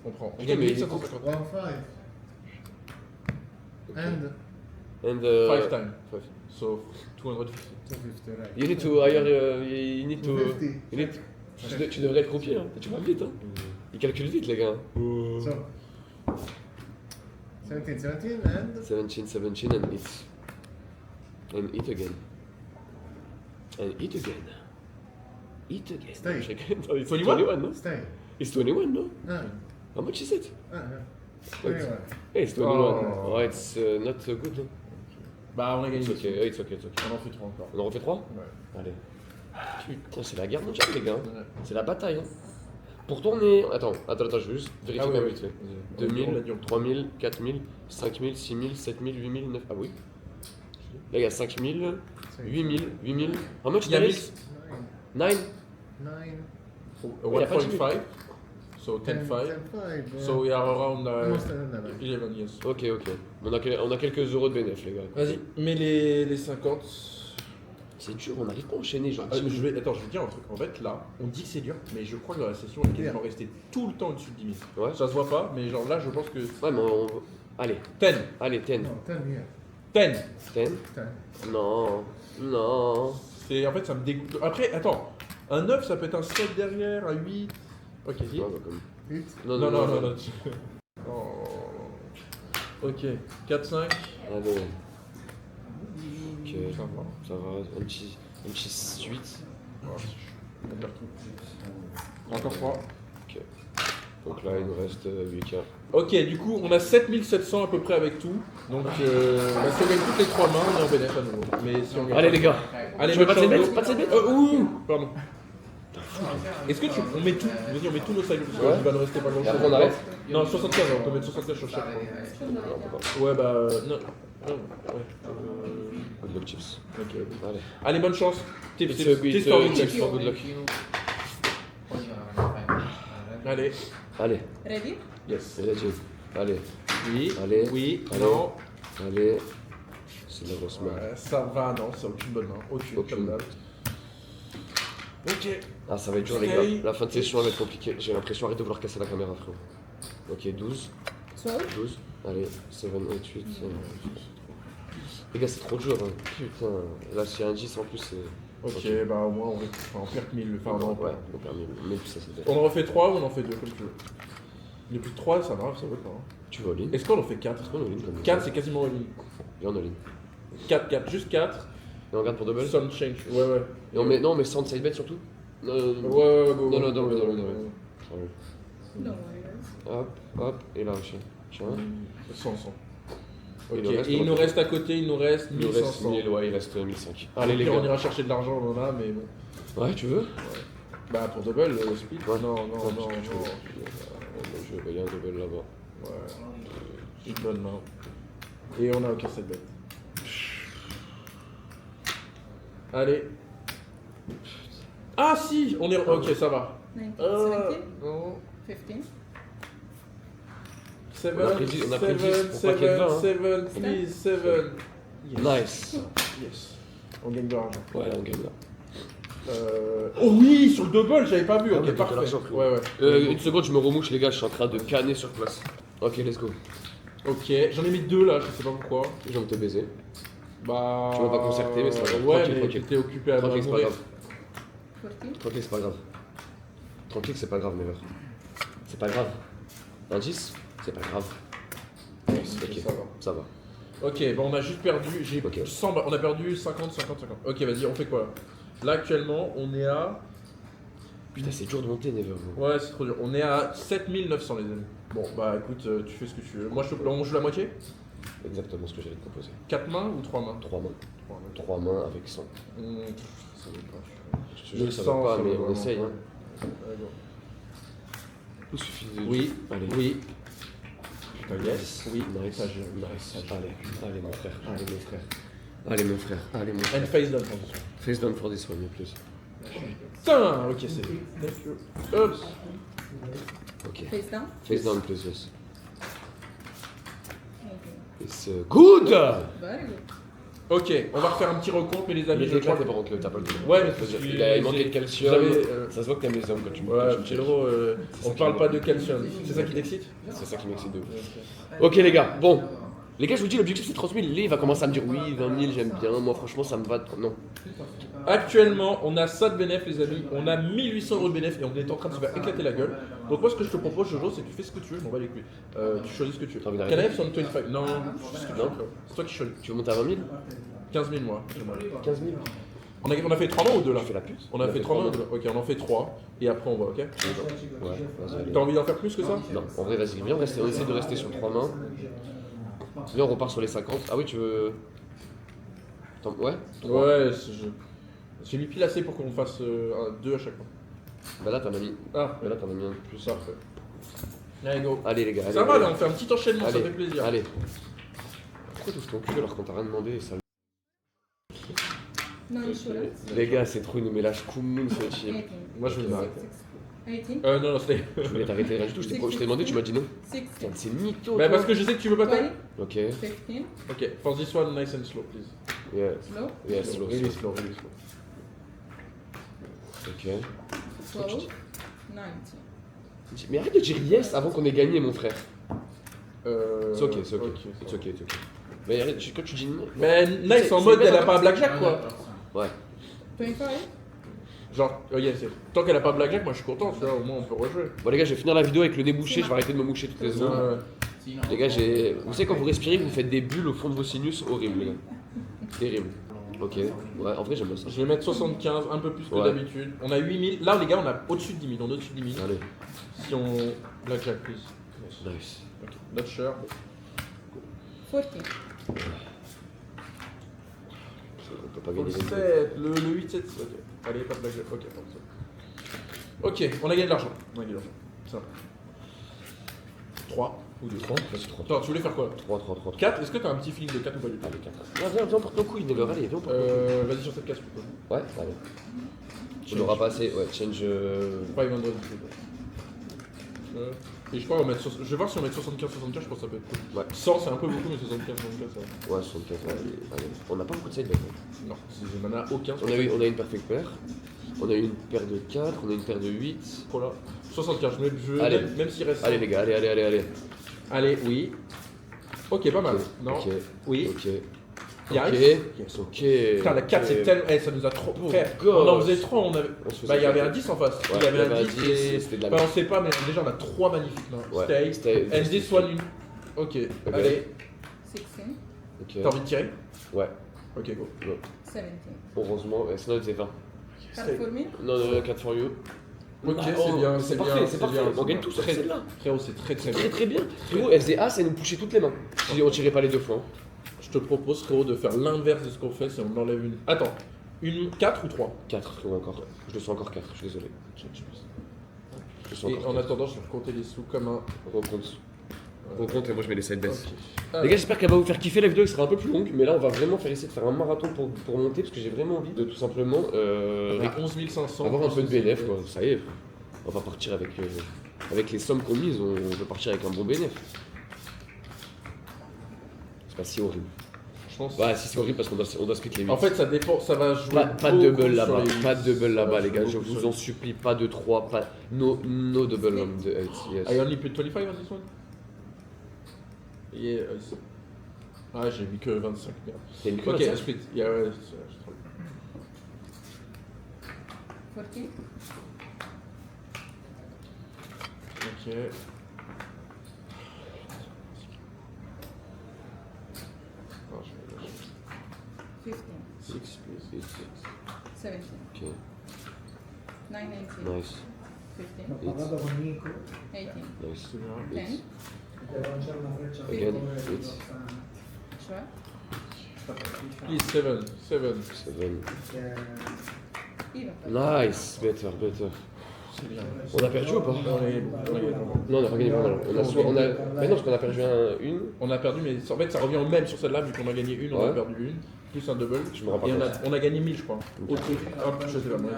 On prend. On Putain, gagne mais 1750. 1, 5. And And 5 times. five. So 250. 250, right. You need to hire. You need to. 250. You need. Tu devrais être croupier, hein. Tu vas vite, hein. Ils calculent vite, les gars. So, 17, 17, and 17, 17, and eat. And eat again. And eat again. Eat again. Stay. No, it's 21? 21, no? stay. It's 21, no? Ah, How much is it? ah, Wait. anyway. Hey, it's 21. Oh. Oh, it's not good, no? Bah on a gagné. It's okay, it's okay, it's okay. On en fait 3 encore. On en refait 3? Ouais. Allez. Putain, c'est la guerre mondiale, les gars. Ouais. C'est la bataille, hein. Pour tourner. Attends, je vais juste vérifier Ah quand ouais, même ouais. vite fait. On l'a 2000, dit en 3000, 4000, 5000, 6000, 7000, 8000, 9. Ah oui. Là, il y a 5000, 8000, 8000. How much Il y a there 1000. is? 9, 9? 9, Il y a pas de 1.5. So 10.5. 10, 5. So we are around Almost 11. 11 yes. Ok. On a quelques euros de bénéfice, les gars. Vas-y, mets les 50. C'est dur, on n'arrive pas à enchaîner, genre. Attends, je vais dire un truc. En fait, là, on dit que c'est dur, mais je crois que dans la session, on est quasiment resté tout le temps au-dessus de 10 000. Ouais. Ça se voit pas, mais genre là, je pense que. Ouais, mais on. Allez, 10. allez, 10. No, 10 here. 10. 10. 10. Non. Non. C'est, en fait, ça me dégoûte. Après, attends. Un 9, ça peut être un 7 derrière, un 8. Ok, hit. Ouais, bah, comme... 8. Non. Oh. Ok, 4, 5. Allez. Ok, Ça va. ça va. Un petit 8. Oh, on perd tout. Encore 3. Ok. Donc là, il nous reste 8K. Ok, du coup, on a 7700 à peu près avec tout. Donc, si on gagne toutes les 3 mains, on est en bénéfice à nouveau. Mais si on gagne Allez, les gars. Allez, Tu veux pas de Machado. cette bête? Pas de cette bête? Ouh, pardon. Est-ce que on met tout? Vas-y, on met tous nos cycles. Ouais. Il va nous rester pas grand Et chose. après, on arrête? Non, 75, on peut mettre 75 sur chaque fois. Non, on peut pas. Ouais, bah. Non. Ouais. Good luck, chips. Ok. Allez. Allez, bonne chance. Tips, It's tips, tips for tips tips. for good luck. Allez. Allez. Ready? Yes. Et là, Jay. Allez. Oui. Allez. Oui. Allez. Non. Allez. C'est de la grosse main. Ouais, ça va, non, c'est aucune bonne main. Aucune. Aucune. Comme d'hab. Ok. Ah, ça va être dur, les Ok. gars. La fin de session, elle va être compliquée. J'ai l'impression, arrête de vouloir casser la caméra, frérot. Ok, 12. 12? 12. Allez, 7, 8, 8. Les gars, c'est trop dur. Hein. Putain. Là, s'il y a un 10 en plus, c'est. Ok, bah au moins on perd que 1000. Enfin, non, ouais, on perd 1000, ça c'est bien. On en refait 3 ou on en fait 2 comme tu veux. Les plus de 3, ça va, ça va pas. Hein. Tu vas all-in? Est-ce qu'on en fait 4? Est-ce qu'on all-in comme 4, c'est quasiment all-in. Et on all-in. 4, juste 4. Et on regarde pour double? Sun change. Ouais. Et on met, non, mais sans side bet surtout? Ouais, go. Non, go. No worries. Hop, hop, et là, tiens. 100. Ok, Et le reste, et on il nous en fait- reste à côté, il nous reste Il nous reste 1500. 1000, ouais, il reste 1005. Allez, Allez, les on gars. ira chercher de l'argent, on en a, mais bon. Ouais, tu veux? Bah, pour double, speed. Ouais. Non. Je vais y a un double là-bas. Ouais. Une bonne main. Et on a aucun set bet. Allez. Ah si, on est. Ok, ça va. 19, Non. 17, 15. On a pris 10 pour paquet de 20, hein. 7, please, 7. Nice. Yes. On gagne de l'argent. Ouais, on gagne là. Oh oui, sur le double, j'avais pas vu. Ah Ok, ouais, parfait. de l'argent, Ouais. Une seconde, je me remouche, les gars, je suis en train de canner sur place. Ok, let's go. Ok, j'en ai mis 2 là, je sais pas pourquoi. Je vais te baiser. Bah. Tu m'as pas concerté, mais ça va. Ouais, Tranquille, mais tranquille. t'étais occupé à Tranquille, c'est pas mourir. grave. 14. Tranquille, c'est pas grave. Tranquille, c'est pas grave, Never. C'est pas grave. Un 10, c'est pas grave. Yes, ok, Ça va. ça va. Ok, bon, on a juste perdu. J'ai Ok. 100 on a perdu 50. Ok, vas-y, on fait quoi là? Là, actuellement, on est à. Putain, c'est dur de monter, Never. Bro. Ouais, c'est trop dur. On est à 7900, les amis. Bon, bah écoute, tu fais ce que tu veux. Moi, on joue la moitié? Exactement ce que j'allais te proposer. 4 mains ou 3 mains? 3 mains. 3 mains. 3 mains avec 100. Ça va pas. Je te jure que ça va pas, mais on essaye. Hein. Ouais, bon. Il suffit de. Oui, Allez. oui. Putain, Yes. Oui. Nice. Ça, j'ai- Nice. ça, j'ai- Allez, mon frère. Allez, mon frère. Allez, mon frère. Allez, mon frère. And face down, attention. Face down for this one, please. Putain, ok, c'est. Thank you. Hop. Ok. Face down. Face down, please, yes. Okay. It's good! Very good. Ok, on va refaire un petit recompte, mais les amis, Mais je t'es crois éclaté que. par contre, t'as pas le temps. Ouais, mais Parce parce que que il manqué de calcium. j'avais, Ça se voit que t'aimes les hommes quand tu me Ouais, quand tu me Pedro, checkes. on parle pas de calcium. C'est ça qui t'excite? C'est ça qui m'excite de ouf. Ok, les gars, bon. Les gars, je vous dis, l'objectif c'est 30 000. Lui, il va commencer à me dire oui, 20 000, j'aime bien. Moi, franchement, ça me va. Non. Actuellement, on a ça de bénéf, les amis. On a 1800 € de bénéf et on est en train de se faire éclater la gueule. Donc, moi, ce que je te propose, Jojo, c'est que tu fais ce que tu veux, je m'en bats les couilles. Tu choisis ce que tu veux. T'as envie Can d'arrêter I have some 25? Non, ce que tu veux. Non. C'est toi qui choisis. Tu veux monter à 20 000? 15 000, moi. 15 000? On a fait 3 mains ou 2 là? Tu fais la pute? On a fait 3 mains ou 2? Ok, on en fait 3 et après on voit, ok? Ouais, vas-y, allez. T'as envie d'en faire plus que ça? Non, en vrai, vas-y, viens, on essaie de rester sur 3 mains. Viens, on repart sur les 50. Ah oui, tu veux. Attends, ouais? Trois. Ouais, j'ai mis pile assez pour qu'on fasse 2 à chaque fois. Bah là, t'en as mis. Ah, Bah là, t'en as mis un de plus. parfait. Allez, go. Allez, les gars, allez. Ça va allez. là, on fait un petit enchaînement, ça Allez, fait plaisir. Allez. Pourquoi tu ton cul alors qu'on t'a rien demandé et ça... No insurance. Les gars, c'est trop une mélange Koumoun, ce chip. 18. Moi, je vais m'arrêter. 18. Non, c'était. Je voulais t'arrêter rien du tout, je t'ai demandé, tu m'as dit non. 16. C'est mytho. Bah, toi. parce que je sais que tu veux pas 20. taper. Ok. 15. Ok, for this one, nice and slow, please. Yeah. Slow. Yeah, slow. Really slow, really slow. Ok. 12. 90. Mais arrête de dire yes avant qu'on ait gagné, mon frère. C'est ok, c'est ok. ok, C'est ok, c'est ok. Mais arrête, quand tu dis non. Mais Nice en C'est mode bien, elle a hein. pas un blackjack quoi. Ouais. 25. Genre, tant qu'elle a pas blackjack, moi je suis content, tu vois, au moins on peut rejouer. Bon, les gars, je vais finir la vidéo avec le nez bouché. Je vais arrêter de me moucher toutes les secondes. Les gars, vous savez, quand vous respirez, vous faites des bulles au fond de vos sinus. Horrible, les gars. Terrible. Ok. Ouais, en vrai, j'aime bien ça. Je vais mettre 75, un peu plus que Ouais. d'habitude. On a 8000. Là, les gars, on a au-dessus de 10 000. On est au-dessus de 10 000. Allez. Si on. Blackjack, please. Nice. Ok, not sure. 14. On peut pas Pour gagner le les 7, le 8, 7. Ok. Allez, pas de blackjack. Ok, attends, ça. Ok, on a gagné de l'argent. On a gagné de l'argent. Simple. 3 ou 2. 3. Vas-y, 3. Attends, tu voulais faire quoi 3, 3, 3. 4. Est-ce que t'as un petit feeling de 4 ou pas du tout? Allez, 4. Viens, viens, porte nos couilles, Never. Allez, viens, porte nos couilles. Vas-y sur cette case plutôt. Ouais, allez. On aura pas assez. Ouais, change. 500 du coup. Et je crois qu'on va mettre. Je vais voir si on met 75-75, je pense que ça peut être cool. Ouais. 100 c'est un peu beaucoup, mais 75-75 ça va. Ouais, 74. Allez. On n'a pas beaucoup de side bet. Non, on en a aucun. On a une perfect pair. On a une paire de 4. On a une paire de 8. Pour là. 75, je veux Allez. même s'il reste. Allez, les gars, allez. Allez, oui. Ok, pas mal. Non. Ok. Oui. Ok. Il y Ok. arrive. Yes. Ok. Putain, la 4 c'est Ok. tellement. Eh, ça nous a trop. Oh, Frère, gosse. on en faisait 3, on avait. On se faisait Bah, il y avait faire. un 10 en face. Ouais, il y avait un 10 et. c'était de la Enfin, merde. on sait pas, mais déjà on a 3 magnifiques mains. Ouais, Stay. stay. And this one. Ok. Allez. 16. Ok. T'as envie de tirer? Ouais. Ok, go. 17. Heureusement, sinon c'est 20. 4 for me. Non, 4 for you. Ok, Ah, c'est oh, bien, c'est c'est parfait, bien, c'est c'est parfait. bien. On gagne tous sur Très- celle-là. Frérot, c'est très très bien. Très bien. Frérot, elle faisait As et nous poussait toutes les mains. Si on tirait pas les deux fois. Je te propose, frérot, de faire l'inverse de ce qu'on fait si on enlève une. Attends, une 4 ou 3? 4, frérot, encore. Je le sens encore 4, je suis désolé. Je le sens Et encore en 4. attendant, je vais compter les sous comme un. Recompte et moi je mets les side bets. Ok. Les gars, j'espère qu'elle va vous faire kiffer. La vidéo elle sera un peu plus longue, mais là on va vraiment faire essayer de faire un marathon pour monter parce que j'ai vraiment envie de tout simplement On a 11 500. avoir un peu de BNF quoi. Ça y est, on va partir avec les sommes qu'on mise, on peut partir avec un bon BNF. C'est pas si horrible. Je pense. Ouais, si c'est horrible parce qu'on doit split les 8. En fait, ça dépend, ça va jouer. Pas de beaucoup double sur là-bas, les huit. pas de double Ça va là-bas les jouer gars, je beaucoup vous sur en supplie, pas de 3, pas no double on the 8, yes. I only put 25 on this one? Yeah, I see. Ah, j'ai mis que 25. Merde. T'as une Ok, queue, split. Yeah, ouais, c'est trop. 40. Ok. Non, je vais 15. 6 plus 17. Ok, 9. nice, Ho 15. parlato con Nico, 18. nice. C'est bien. 10. perché non c'è una freccia Again, fuori, it's- Sure. Please, 7. 7. 7. perché Even. Nice, better. C'est bien. On a perdu ou pas? On a gagné. Non, on a pas gagné vraiment. Mais non, parce qu'on a perdu une. On a perdu, mais en fait, ça revient au même sur celle-là, vu qu'on a gagné une, on a Ouais. perdu une. Plus un double. Je me rends pas Et compte. on a gagné 1000, je crois. Au truc. Hop, je sais pas, moi,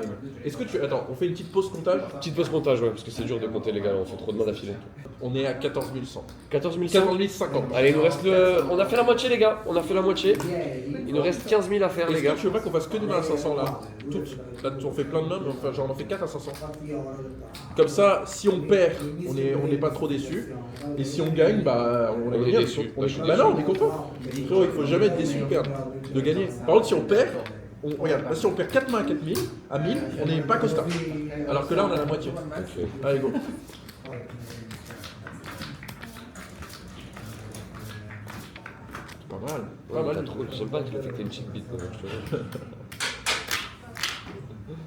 est-ce que tu. Attends, on fait une petite pause comptage? Petite pause comptage, ouais, parce que c'est dur de compter les gars, on fait trop de mains d'affilée. On est à 14 100. 14 100. 14 050. Allez, il nous reste On a fait la moitié les gars, on a fait la moitié. Il nous reste 15 000 à faire les Est-ce gars. que tu veux pas qu'on fasse que des mains à 500 là? Toutes. Là, on fait plein de mains, mais enfin, genre on en fait 4 à 500. Comme ça, si on perd, on n'est pas trop déçu. Et si on gagne, bah on On est est bien déçu. déçu. Bah, je suis Bah déçu. non, on est content. Frérot, il faut jamais être déçu de perdre, de gagner. Par contre, si on perd, regarde, là, si on perd 4 mains à 4000, à 1000, on n'est pas costard. Alors que là, on a la moitié. Ok. Allez, go. Pas mal, pas Ouais, t'as mal. trop, j'aime pas le fait que t'aies une petite bite, moi, je te jure.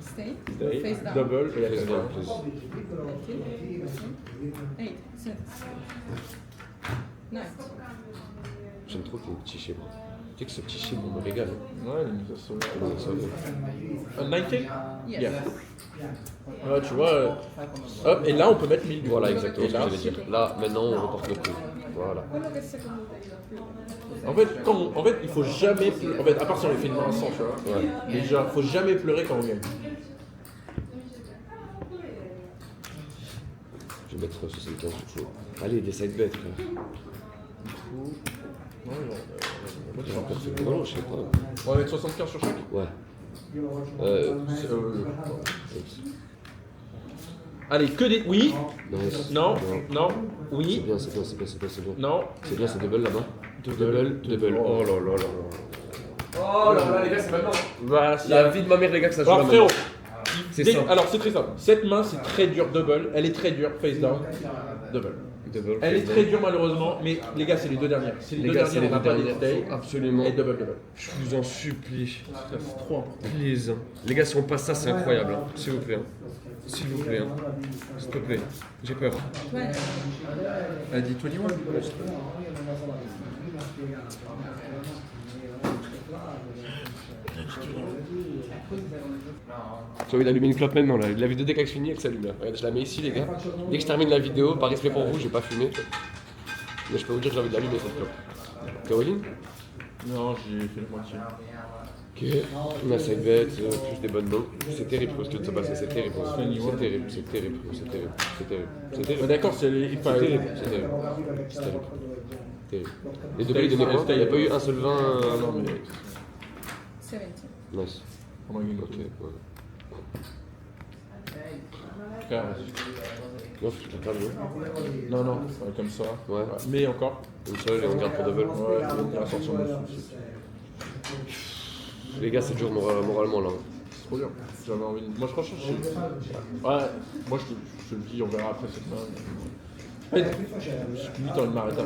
Stay. Stay, Face down. double et Face après down, ça. please. 8. 7. 9. J'aime trop tes petits chiffres. Tu sais que ce petit chiffre, on me régale. Ouais, il nous a sauvé. Comment ça va 19? Yes. Yeah. Ouais, tu vois. Hop, et là, on peut mettre 1000 du coup. Voilà, exactement Et ce que là, j'allais dire. Là, maintenant, on reporte le coup. Voilà. Quello che secondo te è più. En fait, en fait, il faut jamais pleurer. En fait, à part si on les fait une main à 100, tu vois. Ouais. Mais genre, faut jamais pleurer quand on gagne. Je vais mettre 75 toujours. Allez, des side bets, frère. Non, Non, je sais pas. on va mettre 75 sur chaque. Ouais. Allez, que des. Oui. Nice. Non. Non. C'est Oui. bien, c'est bien, c'est bien, c'est bien, c'est bien. Non. C'est bien, c'est double là-bas. Double. Double. Oh là là là. Oh là là, les gars, c'est maintenant. Voilà, La vie de ma mère, les gars, que ça joue Alors là frérot, maintenant. C'est simple. alors c'est très simple. Cette main c'est très dur double, elle est très dure, face down, double. Double. Elle est très dure malheureusement, mais les gars c'est les deux dernières. C'est les Les deux gars, c'est dernières, les on n'a deux pas des dernières. stay. Faut absolument. Et double. Je vous en supplie. C'est trop important. Please. Les gars, si on passe ça, c'est incroyable. Hein. S'il vous plaît. Hein. S'il vous plaît. Hein. S'il te plaît. J'ai peur. Ouais. Elle dit 21. J'ai envie d'allumer une clope maintenant là. La vidéo dès qu'elle finit, elle s'allume là. Regardez, je la mets ici les gars. Dès que je termine la vidéo, par respect pour vous, je vais pas fumer. Mais je peux vous dire que j'ai envie d'allumer cette clope. T'es all in? Non, j'ai fait la moitié. Ok. On a side bet, plus des bonnes mains. C'est terrible ce qui vient de se passer, c'est terrible. C'est terrible, c'est terrible, c'est terrible, c'est terrible. C'est Ouais, terrible. d'accord, c'est les. C'est terrible, c'est terrible. C'est terrible. Terrible. Les deux ils donnaient quoi? Il n'y a pas eu un seul 20. Non, mais. 70. Nice. On a gagné. Ok, ouais. Frère, vas-y. Non, faut que tu perds mieux. Non, non, comme ça. Ouais. Mais encore. Une seule et on garde pour double. Ouais, on va sortir le souci. Les gars, c'est dur moralement là. C'est trop dur. J'avais envie de. Moi, franchement, je. Ouais, moi, je te le dis, on verra après cette main. En fait, j'ai limite envie de m'arrêter.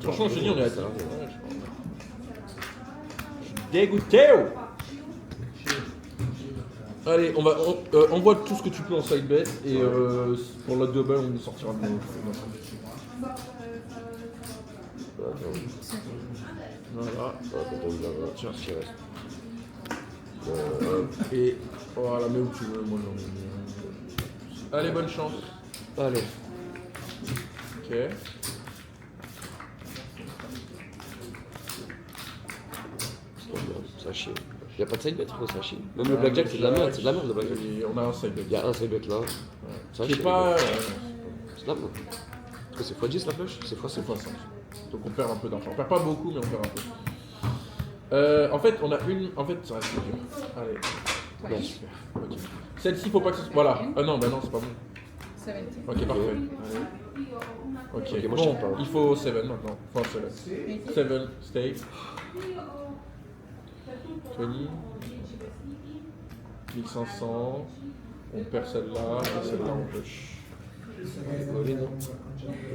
Franchement, je te dis, on est à ça. Je suis dégoûté. Allez, on voit tout ce que tu peux en side bet et pour la double, on sortira de nos. Voilà. Tiens, ce qui reste. Et voilà, mets où tu veux, moi j'en ai mis. Allez, bonne chance. Allez. Ok. Ça chie. Y'a pas de side bet, frérot, ça chie. Même le blackjack, c'est de la merde, c'est de la merde le blackjack. Et on a un side bet. Y'a un side bet là. Ça Qui chie. est pas. C'est de la merde. Est-ce que c'est x10 la flèche? C'est C'est x5. pas simple. Donc on perd un peu d'argent. On perd pas beaucoup, mais on perd un peu. En fait, on a une. En fait, ça reste dur. Allez. Ouais. Super. Ok. Celle-ci, faut pas que ça. Voilà. Ah non, bah non, c'est pas bon. 70. Ok, parfait. Allez. Ok, Ok, moi, je bon, sais pas. il faut 7 maintenant. Faut un 7. 7, stay. 20. 1500. On perd celle-là et celle-là on push. Go all in, hein.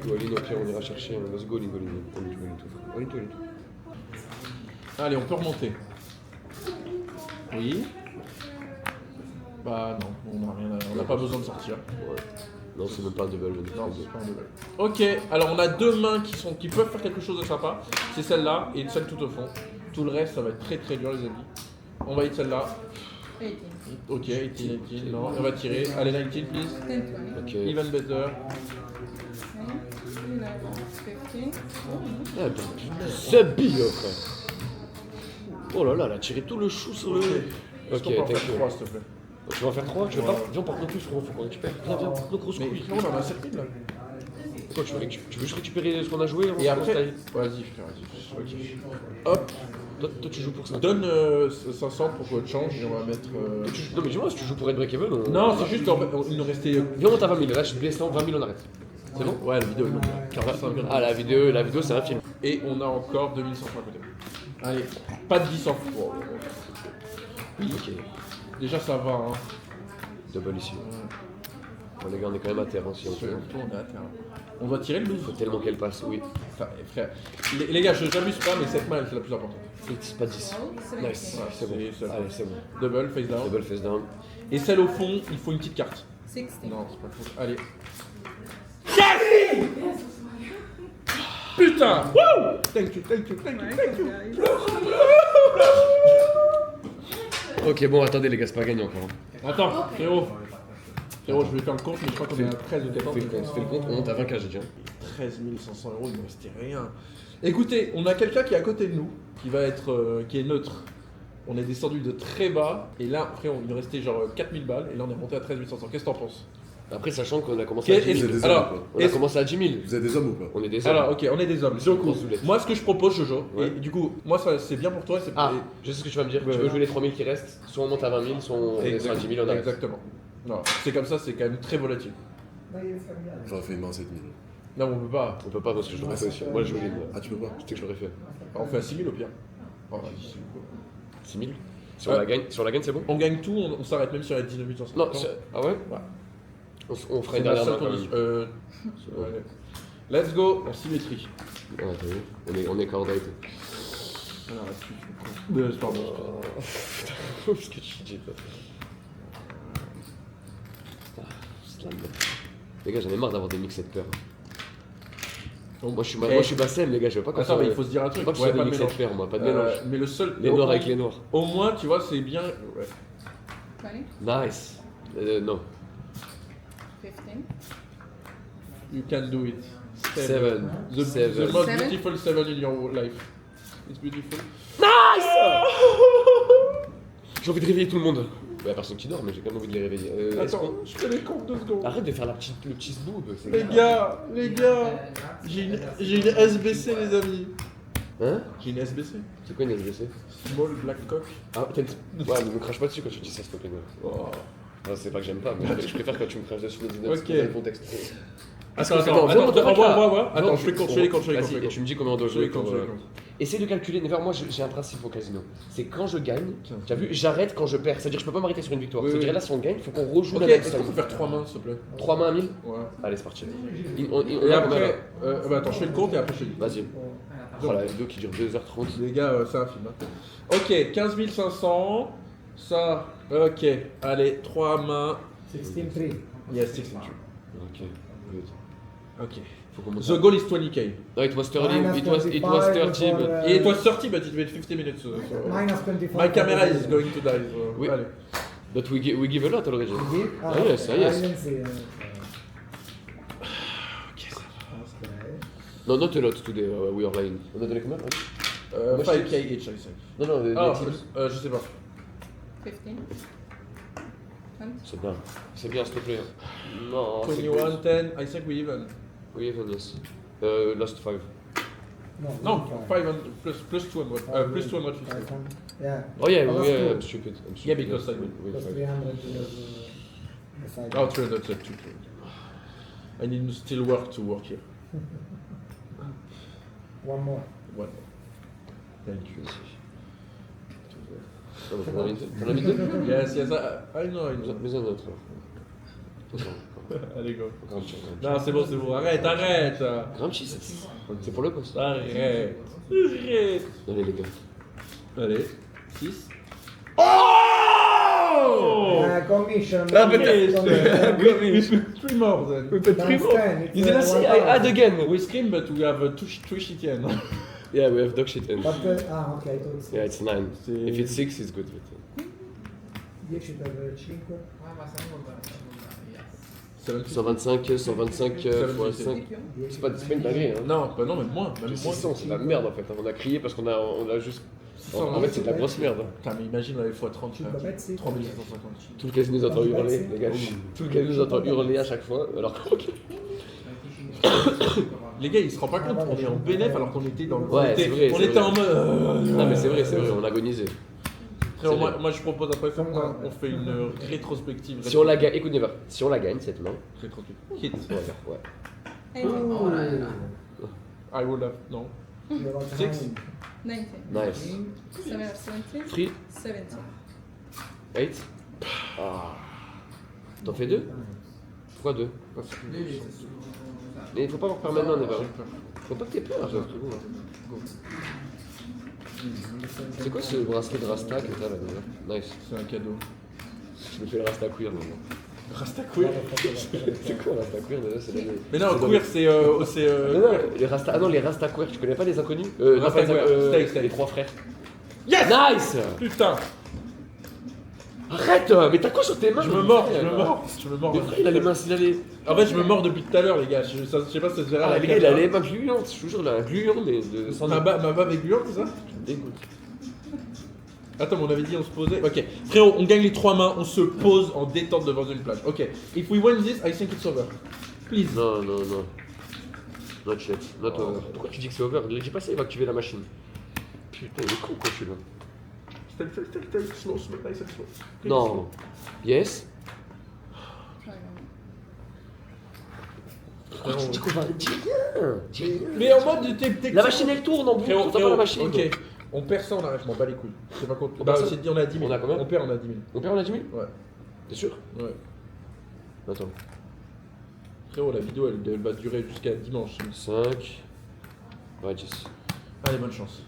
Go all in, au pire, on ira chercher. Let's go all in, go all in. All in, tout. All in, tout, all in. Allez, on peut remonter. Oui. Bah non, on n'a rien on n'a pas besoin de sortir. Ouais. Non, c'est même pas un double. Non, c'est pas un double. Ok, alors on a deux mains qui peuvent faire quelque chose de sympa. C'est celle-là et celle tout au fond. Tout le reste, ça va être très très dur les amis. On va hit celle-là. 18. Ok, 18, 18, non, on va tirer. Allez, 19, please. 10, 20. Ok. Even better. 15. Ah, putain, Zabi, frère. Oh là là, elle a tiré tout le chou sur le. Est-ce qu'on peut en faire 3 s'il te plaît? Tu vas en faire 3? Tu veux pas? Viens, on porte nos plus, frérot, faut qu'on récupère. Viens, nos grosses Mais couilles. non, on en a 7000 là. Quoi, tu veux juste récupérer ce qu'on a joué? Et on après, se taille. vas-y frère, vas-y. Ok. Hop, Toi, tu joues pour ça. donne 500 pour qu'on change et on va mettre. Non, mais dis-moi, si tu joues pour être break-even. Non, c'est juste en fait, il nous restait. Viens, on monte à 20 000. Là, je te laisse là, 20 000, on arrête. C'est bon? Ouais, la vidéo est longue. 45 minutes. Ah, la vidéo, c'est un film. Et on a encore 2100 à côté. Allez, pas de 10 en wow. Oui, Ok. déjà ça va. Hein. Double ici. Bon, les gars, on est quand même à terre, hein, si on On peut. est à terre. On doit tirer le Faut 12. tellement qu'elle passe, oui. Enfin, frère, les gars, je n'abuse pas, mais cette main, c'est la plus importante. 8, pas 10. Nice, Ouais, c'est bon. c'est ça. Allez, c'est bon. Double, face down. Double face down. Et celle au fond, il faut une petite carte. 60. Non, c'est pas faux. Allez. Putain! Wouh! Thank you. Ok, bon, attendez, les gars, c'est pas gagné encore. Attends, frérot. Frérot, je vais faire le compte, mais je crois qu'on est à 13 ou 14. Fais le compte, on monte à 20K, j'ai dit. 13 500 euros, il ne restait rien. Écoutez, on a quelqu'un qui est à côté de nous, qui va être, qui est neutre. On est descendu de très bas, et là, frérot, il nous restait genre 4000 balles, et là on est monté à 13 500. Qu'est-ce que t'en penses? Après, sachant qu'on a commencé à Qu'est- 10 000. des alors, hommes, On a commencé à 10 000. Vous êtes des hommes ou pas? On est des hommes. Alors, ok, on est des hommes. Zéro Du coup, consulette. moi, ce que je propose, Jojo, Ouais. et du coup, moi, ça, c'est bien pour toi. C'est Ah, je sais ce que tu vas me dire. Ouais, Tu veux ouais. jouer les 3 000 qui restent, soit on monte à 20 000, soit on descend à 10 000, on arrête. Exactement. Non, c'est comme ça, c'est quand même très volatile. J'aurais fait une main à 7000. Non, on peut pas. On peut pas parce que je l'aurais fait aussi. Moi, je voulais. Ah, tu peux pas? Je sais que je l'aurais fait. On fait à 6000 au pire. Oh, 6 000 Si Ouais. on la gagne, c'est bon? on gagne tout, on s'arrête même sur la 19 850. Non, ah ouais? On fera c'est une la dernière seule main quand même. condition. Ouais. Let's go en symétrie. Ah, t'as vu? On est coordonné. Alors, pardon. Ce que tu dis, toi. Ah, slam. Les gars, j'en ai marre d'avoir des mixés de peur. Moi, je suis Bassem, les gars, je veux pas qu'on Attends, mais il faut se dire un Je truc. veux pas que ce Ouais, soit pas des de mixés de mélange. peur, moi, pas de mélange. Mais le seul. Les noirs avec les noirs. Au moins, tu vois, c'est bien. Ouais. 20, Nice. Non. 15, You can do it. 7. The 7. most Seven. beautiful 7 in your life. It's beautiful. J'ai envie de réveiller tout le monde. Y'a personne qui dort, mais j'ai quand même envie de les réveiller. Est-ce Attends, je fais les comptes 2 secondes. Arrête de faire le petit boob. c'est Les grave. gars, j'ai une SBC, les amis. Hein? J'ai une SBC. C'est quoi une SBC? Small Black Cock. Ah, peut-être. Ouais, mais me crache pas dessus quand tu dis ça, s'il te plaît. Oh. Non, c'est pas que j'aime pas, mais je préfère quand tu me craches dessus dans Ok. le contexte. Attends, Attends, attends, viens, on te attends, Non, je fais compte, je fais les comptes, je fais les comptes, je Vas-y, fais les et tu me dis combien on doit comptes. Je fais jouer. les comptes, je fais les comptes. Essaye de calculer. Never, moi j'ai un principe au casino. C'est quand je gagne, tu as vu, j'arrête quand je perds. C'est-à-dire que je peux pas m'arrêter sur une victoire. Oui, C'est-à-dire oui. là, si on gagne, il faut qu'on rejoue Ok, la même est-ce qu'on peut somme. faire 3 mains, s'il te plaît? 3 mains à 1000. Ouais. Allez, c'est parti. On Et a combien là après, bah attends, je fais le compte et après je te dis. Vas-y. Oh la vidéo qui dure 2h30. Les gars, c'est un film. Hein. Ok, 15 500. Ça, ok. Allez, 3 mains. 16-3. Yes, 62. Ok, good. Ok. Faut qu'on monte. The goal is 20k. No, it was 30. Minus It was 25 30, for, but. It was 30, but it went 50 minutes. So. Minus 25. My camera is going to die. So. Oui. Allez. But we give a lot already. Indeed? Ah, yes, ah, yes. I didn't see. Ok, ça Okay. No, not a lot today. We are lying. On a donné combien? va. Moi, 5k each, I think. Non, non, les Ah, tips. je sais pas. 15, 20. C'est bien. C'est bien, s'il te plaît. Non, c'est 21, good. 10, I think we even. Oui, even, yes. Last 5. No, 500 plus 200. Plus 250. 500. Yeah. Oh yeah, Oh, that's yeah, cool. I'm stupid. I'm stupid. Yeah, because I win. Plus 300 was beside. Oh, 300, that's too. I need still work to work here. One more. One. Thank you. Ah, bah, t'en as mis deux? Yes, yes, I know. Mais un autre. Allez, go. Gramsci. Non, c'est bon, arrête, arrête. Gramsci, c'est pour le poste. Arrête. Arrête. Allez, les gars. Allez, 6. Commission. Ah, peut-être. Commission. 3 more then. Times 10. Is it a C? I add again. We scream, but we have 2 shit yen. Yeah, we have dog shit. And But, okay, I thought it's yeah, it's 9. C'est- If it's 6, it's good. 10 per 5. 125, 125 fois 5. C'est pas une dinguerie, hein. Non, bah non, même moins. Même C'est moins. 600, c'est de la merde en fait. On a crié parce qu'on a juste. En fait, c'est de la grosse merde. Putain, mais imagine, on avait x 30. Tu peux mettre 6. 3750. Tout le casino nous entend hurler, les gars. Tout le casino nous entend hurler à chaque fois. Alors que. Les gars, ils se rendent pas compte, on est en bénéf alors qu'on était dans le. Ouais, on était, c'est vrai, on c'est était vrai. en mode. Non, mais c'est vrai, on agonisait. Frérot, c'est moi, vrai. moi je propose après ça, on fait une rétrospective. Si on la gagne, écoute, Neva, si on la gagne cette main, Rétrospective. Hit. ouais. I win. I will have. Non. Six. 19, Nice. 17, Free, 17. 8. Ah. T'en fais 2? Pourquoi 2? Parce que. Mais il faut pas avoir peur maintenant, Neva. J'ai peur. Faut pas que t'aies peur, j'ai trouvé. C'est quoi ce bracelet de Rasta que t'as là déjà? Nice. C'est un cadeau. Je me fais le Rasta queer maintenant. Rasta queer. C'est quoi Rasta queer déjà? C'est la- Mais non, c'est queer c'est. Non, non, les Rasta... Ah non, les Rasta queer, tu connais pas les inconnus? Rasta pas les- queer, steak. Les 3 frères. Yes! Nice! Putain! Arrête! Mais t'as quoi sur tes mains? Je me mords, je me mords. Je me mords. Mais frère, il a les mains, il a les... En fait, je me mords depuis tout à l'heure, les gars. Je sais pas si ça se verra. à Ah, la les gars, il a caméra. les mains gluantes, je te jure, il a un gluant, mais de... sans... Ma bave est gluante, c'est ça? Je me dégoûte. Attends, mais on avait dit on se posait. Ok, frérot, on gagne les 3 mains, on se pose en détente devant une plage. Ok, if we win this, I think it's over. Please. Non, non, non. Not yet. Not over. Pourquoi tu dis que c'est over? Ne dis pas ça, il va activer la machine. Putain, il est con quoi celui-là. Slow, nice and slow. Please. Non. Yes. Frérot, Dis qu'on va. Dis rien. Dis rien. mais en mode t'es. La machine elle tourne en boucle, Frérot, on pas la machine. ok. On perd ça, on arrête, je m'en bats les couilles. Je sais pas quoi. On Bah, perd ça j'ai dit on a 10 000. On a combien On perd, on a 10 000. On perd on a 10 000? Ouais. T'es sûr? Ouais. Attends. Frérot, la vidéo elle va durer jusqu'à dimanche. 5. Ouais, 10. Allez, bonne chance.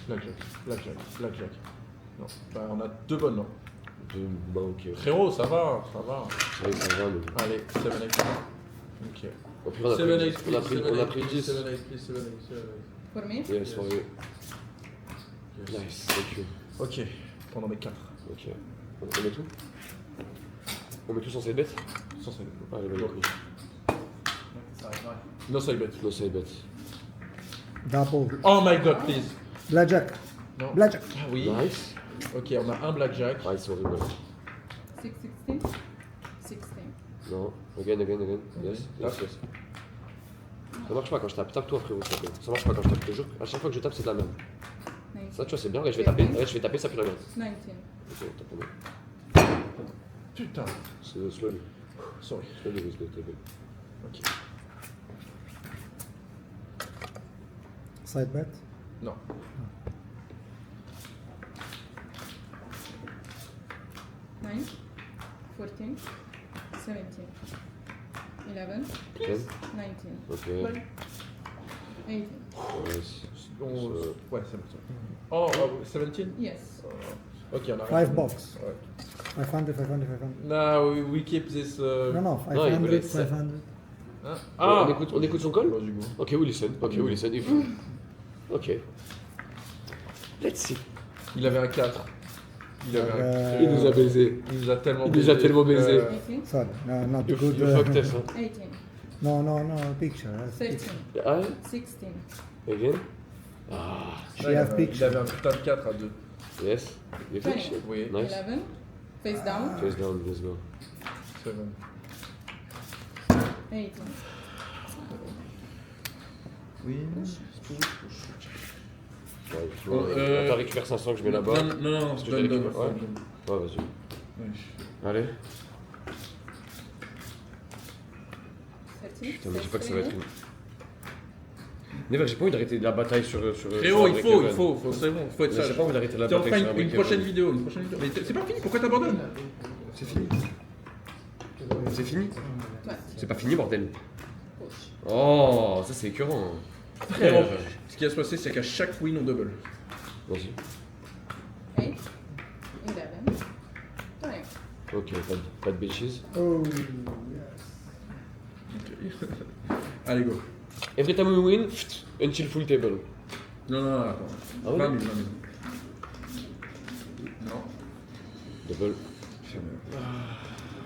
Blackjack. Non, bah on a 2 bonnes, non. Bah, ok. Frérot, ça va. Ouais, ça va, mais. Allez, 7 8. Ok. Au pire, on a 7 pris 8, 10. On a pris 10. 7 8, 7 8. For me? Yes, for you. Nice, thank you. Ok, pendant mes 4. Ok. On met tout? On met tout sans cette bête? Sans ça. Allez, vas-y. No side bet. No side bet. Double. Oh my god, please. Blackjack. Non. Blackjack. Ah oui. Nice. Ok, on a un blackjack. Ah, c'est horrible. 6, 16? 16. Non. Again. Yes. Ça marche pas quand je tape. Tape toi, frérot. s'il te plaît. Ça marche pas quand je tape. Je te jure. À chaque fois que je tape, c'est de la merde. 19. Ça, tu vois, c'est bien. Regarde, je vais taper. Regarde, je vais taper, ça fait la merde. 19. Ok, tape pour moi. Putain. C'est slowly. Sorry. Slowly with the table. Ok. Side bet. Non. Nine, 14, 17, 11, 10. 19, Ok. 18. Nice. Ouais, c'est bon. Oh, 17? Yes. Ok, on a 5 box. Ouais. 500. Now we keep this. No, no, Non, il 500, voulait 500. Hein? Ah. On écoute son call? Bah, du coup. Ok, we listen. Ok, we listen. Ok. Let's see. Il avait un 4. Il avait un... Il nous a baisé. Il nous a tellement Il nous a tellement baisé. 18, Sorry, no, not You good. fucked us, hein. 18, No, picture. That's 13, picture. Ah, 16, again? Ah, She il have avait picture. un putain de 4 à 2. yes. You think? Oui. Nice. 11, face down, Face down, let's go. 7. 18. Oui. Ouais, attends, récupère 500 que je mets là-bas. Non, Parce que donne, j'ai donne. récupéré. Ouais, vas-y. Allez. 13, Putain, mais j'ai pas que ça va être une. Never, j'ai pas envie d'arrêter la bataille sur. Frérot, il faut, c'est bon, faut être J'ai sage. pas envie d'arrêter la Tiens, on bataille fera sur une prochaine vidéo, Mais c'est pas fini, pourquoi t'abandonnes? C'est fini. C'est fini. 20. C'est pas fini, bordel. Push. Oh, ça c'est écœurant. Frérot, ce qui va se passer, c'est qu'à chaque win, on double. Vas-y. 8, 11, 20. Ok, pas de bitches. Oh, Allez, go. Every time we win, until full table. Non, attends. Ah ouais 20 000. Non. Double.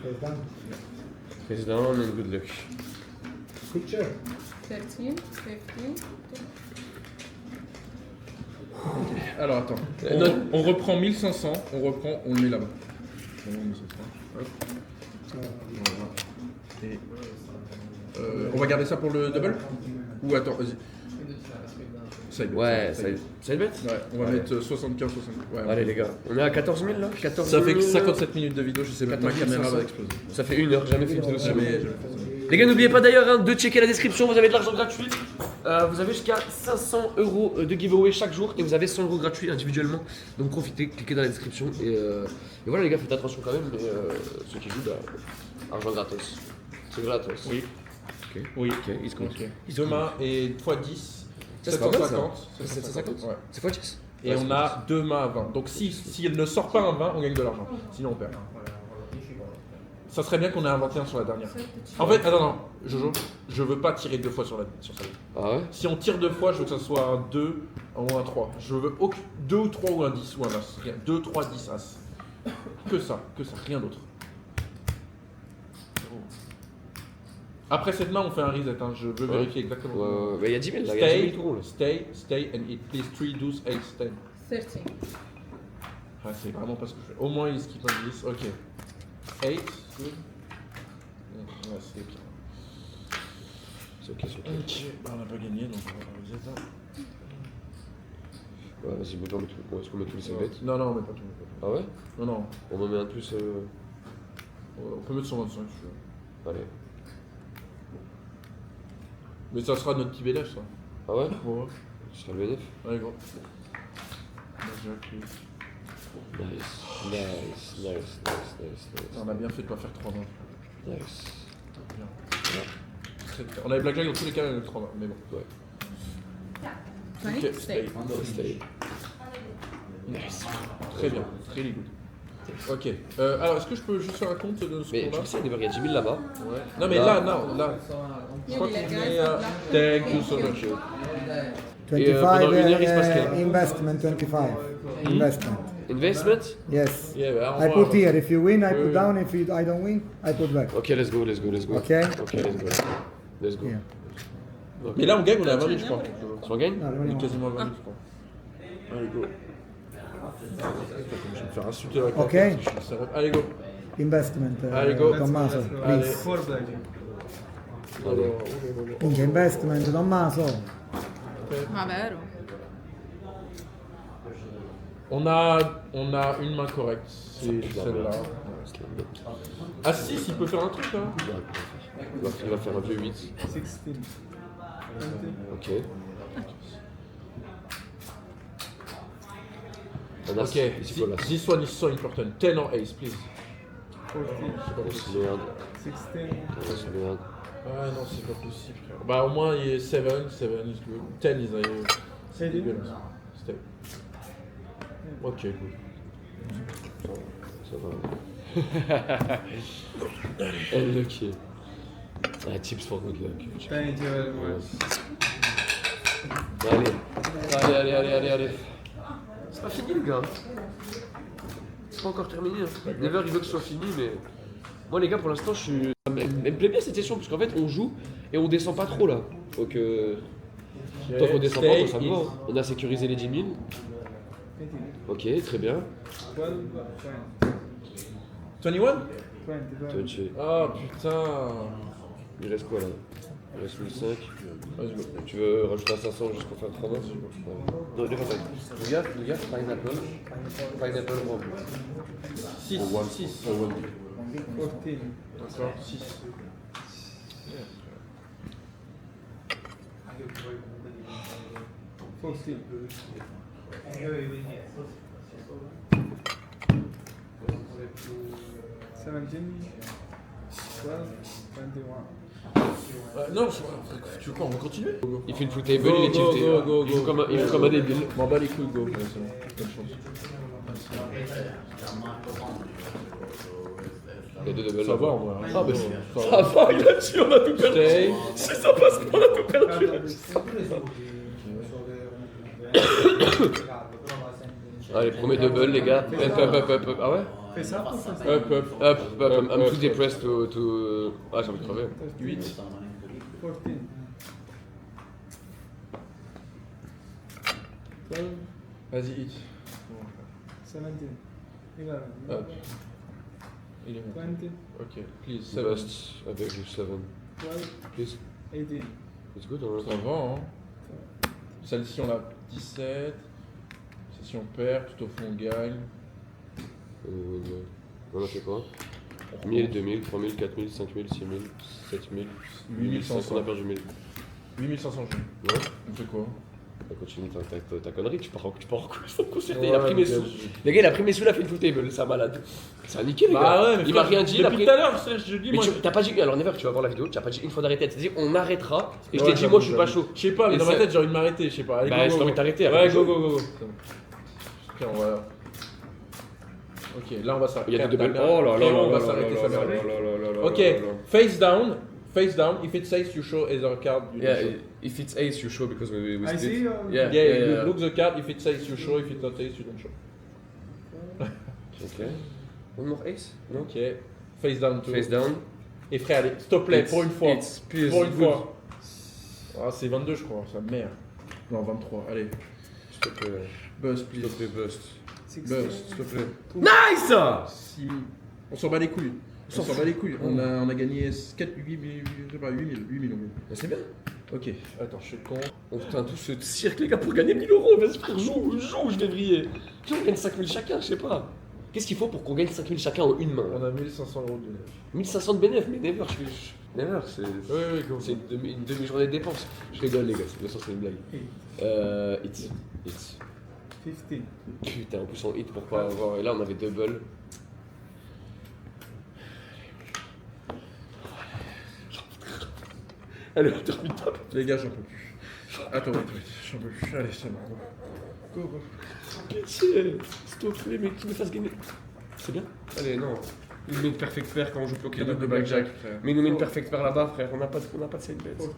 face down. Face down and good luck. Picture. 13, 15, Alors, attends. Non. On reprend 1500, on le met là-bas. On met 1500. Hop. Voilà. Et, on va garder ça pour le double? Ou attends, vas-y. Side bet, Ouais, side bet. ça bet. Ouais, on va mettre 75, 60. Ouais, Allez les gars, on est à 14 000 là 14 Ça 000. fait 57 minutes de vidéo, je sais pas, ma 14 caméra 500. va exploser. Ça fait 1 heure, jamais fait une vidéo aussi longue. Jamais fait ça. Les gars, n'oubliez pas d'ailleurs hein, de checker la description, vous avez de l'argent gratuit. Vous avez jusqu'à 500 € de giveaway chaque jour et vous avez 100 € gratuits individuellement. Donc profitez, cliquez dans la description et voilà les gars, faites attention quand même. Mais ceux qui jouent, bah, argent gratos. C'est gratos. Oui. Ok. Oui. Ok, il se compte. Ok. Demain et x10. Ça, c'est pas mal, ça. 750. C'est 750. Ouais. C'est fois 10. Et on a 2 mains à 20. Donc si elle ne sort pas un 20, on gagne de l'argent. Sinon on perd. Ça serait bien qu'on ait inventé un sur la dernière. En fait, non, Jojo, je veux pas tirer 2 fois sur sa ligne. Ah ouais. Si on tire 2 fois, je veux que ça soit un 2 ou un 3. Je veux 2 ou 3 ou un 10 ou un as. 2, 3, 10 as. Que ça, rien d'autre. Après cette main, on fait un reset, hein. Je veux vérifier exactement. Ouais, il y a 10 000 là, il y a 10 000 trous là. Stay and hit. Please 3, 12, 8, 10. 13. Ah, c'est vraiment pas ce que je fais. Au moins, il skip un 10. Ok. 8, good. Ouais, c'est ok. C'est ok, c'est ok. Ok, bah, on n'a pas gagné donc on va reset. Hein. Ouais, vas-y, mets pas, est-ce qu'on met tous les 5 bêtes? Non, non, on met pas tout. Ah ouais? Non, non. On en met un de plus. On peut mettre 125 si tu veux. Allez. Mais ça sera notre petit BLF, ça. Ah ouais? Ouais. Ce sera le BNF? Allez, gros. Vas-y, ok. Nice. On a bien fait de pas faire 3 mains. Nice. Bien. On avait Blackjack dans tous les cas, on avait 3 mains, mais bon. Ouais. 20. Ok, Stay. Stay. Nice. Très bien, très good. Ok. Alors, est-ce que je peux juste faire un compte de ce Mais qu'on tu a? le sais, il y a 10 000 là-bas. Ouais. Non, mais là, non, là. Je crois qu'on est à Thank you so much. 25 pendant une heure, il se passe rien. investment 25. Investment. Investment? Yes. Yeah, bah, I put here. If you win, I Oui. put down. If I don't win, I put back. Ok, let's go. Okay. Ok, let's go. Yeah. Ok. Mais là, on gagne, on est à 20 000, je crois. Si on gagne? No, On est no. quasiment à 20 000, je crois. Allez, go. Je vais me faire insulter avec Ok. la tête, je suis sérieux. Allez, go. Investment. Allez, go. Tommaso, Allez. please. Allez. Minchia, investment, Tommaso. Ah, vero. On a une main correcte, c'est celle-là. Ah 6, il peut faire un truc là. Il va faire un vieux 8. 16. Ok. On a Ok, ici, voilà. this one is so important. 10 or ace, please. 14. Merde. 16. Merde. Ah non, c'est pas possible, frère. Bah au moins il est 7 is good. 10 is c'est dégueulasse. Stay. Ok, cool. Ça va. Unlucky. Ah, tips for good luck. Thank you very much. Allez. C'est pas fini, les gars. C'est pas encore terminé. Hein. Never, il veut que ce soit fini, mais. Moi, les gars, pour l'instant, je suis. Elle me plaît bien cette session, parce qu'en fait, on joue et on descend pas trop là. Donc, tant qu'on descend pas, ça me va. Hein. On a sécurisé les 10 000. Ok, très bien. 12. 21? 20. Ah putain. Il reste quoi là? Il reste 1005. Vas-y, go. Tu veux rajouter un 500 juste pour faire 3 mains? Non, il est pas fait. Regarde, pineapple rum. 6, 6. 14. D'accord, 6. 14. 17. 12. 21. Non, tu veux quoi, on va continuer? Il fait une full table, il est tilté. Il joue comme un débile. M'en bats les couilles, go. Ouais, c'est bon. Bonne chance. Il y a deux doubles. Ça va en vrai. Hein. Ah, mais Ça va. il a tué, on a tout perdu. Stay. Si ça passe pas, on a tout perdu. Allez, premier double, les gars. Up. Ah ouais? Fais ça pour ça. Up. I'm too depressed to... Ah, j'ai envie de crever. 8. 14. 12. Vas-y, hit. 17. 11. Up. Il est bon. 20. Ok, please, 7. Bust avec le 7. 12. Please. 18. It's good, on Ça va, hein. Celle-ci, on a 17. Celle-ci, on perd. Tout au fond, on gagne. On a fait quoi? 1000, 2000, 3000, 4000, 5000, 6000, 7000, 8500, on a perdu 1000. 8500 jeux. Ouais. On fait quoi? Bah, continue ta connerie, tu pars en consulter, Ouais, il a pris mes sous. bien. Les gars, il a pris mes sous, il a fait une full table, c'est un malade. C'est un niqué, les gars. Bah ouais, mais il m'a frère, rien dit, il a depuis pris... tout à l'heure, je dis, Mais moi. t'as pas dit, alors Never, tu vas voir la vidéo, tu as pas dit une fois d'arrêter, tu t'es dit on arrêtera, et je Ouais, t'ai dit moi je suis pas j'avoue. chaud. Je sais pas, mais Et dans ma ça- tête, j'ai envie de m'arrêter, je sais pas. Allez, Bah, go, j'ai go, envie de t'arrêter, Ouais, après, go. Ok, on va. Ok, là, on va s'arrêter. Il y a des doubles. Frérot, Oh là là là on va là s'arrêter, là ça là va. là là. Ok, face down. If it says you show either card, you Yeah, don't show. if it's ace, you show because we I split. see. Yeah, Yeah, you look the card. If it says you show, if it's not ace, you don't show. Ok. One more ace? Non? Ok, face down too. Face down. Et frère, allez, s'il te plaît, pour une fois. Please, Pour une good. fois. Ah, c'est 22, je crois, sa mère. Non, 23, allez. S'il te plaît. Bust, S'il please. te plaît, bust. Bust, s'il te plaît. Nice! Si... On s'en bat les couilles. On s'en bat les couilles. On a gagné 4, 8 000, je sais pas, 8 000 on gagne. Bah, c'est bien. Ok, attends, je fais le compte. On putain, tout ce cirque, les gars, pour gagner 1000 euros. Vas-y, frère, joue, je vais briller. Viens, on gagne 5000 chacun, je sais pas. Qu'est-ce qu'il faut pour qu'on gagne 5000 chacun en une main? On a 1500 euros de bénéfice. 1500 de bénéfices, mais never, never, c'est Oui, go. c'est une demi-journée de dépenses. Je rigole, les gars, bien sûr, c'est une blague. Hit. 15. Putain, en plus en hit pour pas avoir. Et là, on avait double. Allez, on termine top. Les gars, j'en peux plus. Attends, j'en peux plus. Allez, c'est bon. Go, go. Pitié, s'il te plaît, mais qu'il me fasse gagner. C'est bien? Allez, non. Il met une perfect pair quand on joue bloqué de blackjack. frère. Mais il nous met une perfect pair là-bas, frère. On n'a pas de side bets. 14.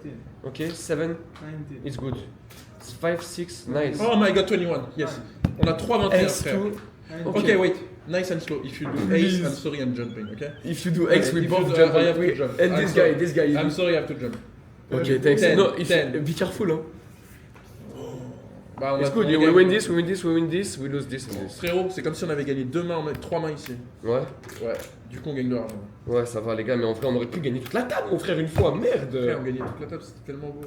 Ok, 7, 19. it's good. 5, 6, nice. Oh my god, 21. Yes. On a 3 21, Ace frère. 2. Ok, wait. Nice and slow. If you do ace, I'm sorry, I'm jumping, okay? If you do X, we If both you do- jump. I have to jump. And I'm this sorry. guy. I'm sorry, I have to jump. Okay, thanks. 10, No, 10. be careful, hein. Bah, It's good. on We gagne. win this, we win this, we win this, we lose this and this. Frérot, c'est comme si on avait gagné 2 mains, 3 mains ici. Ouais, Ouais, du coup on gagne de l'argent. ouais, ça va, les gars, mais en vrai, on aurait pu gagner toute la table, mon frère, une fois. Merde. Frère, on gagnait toute la table, c'était tellement beau.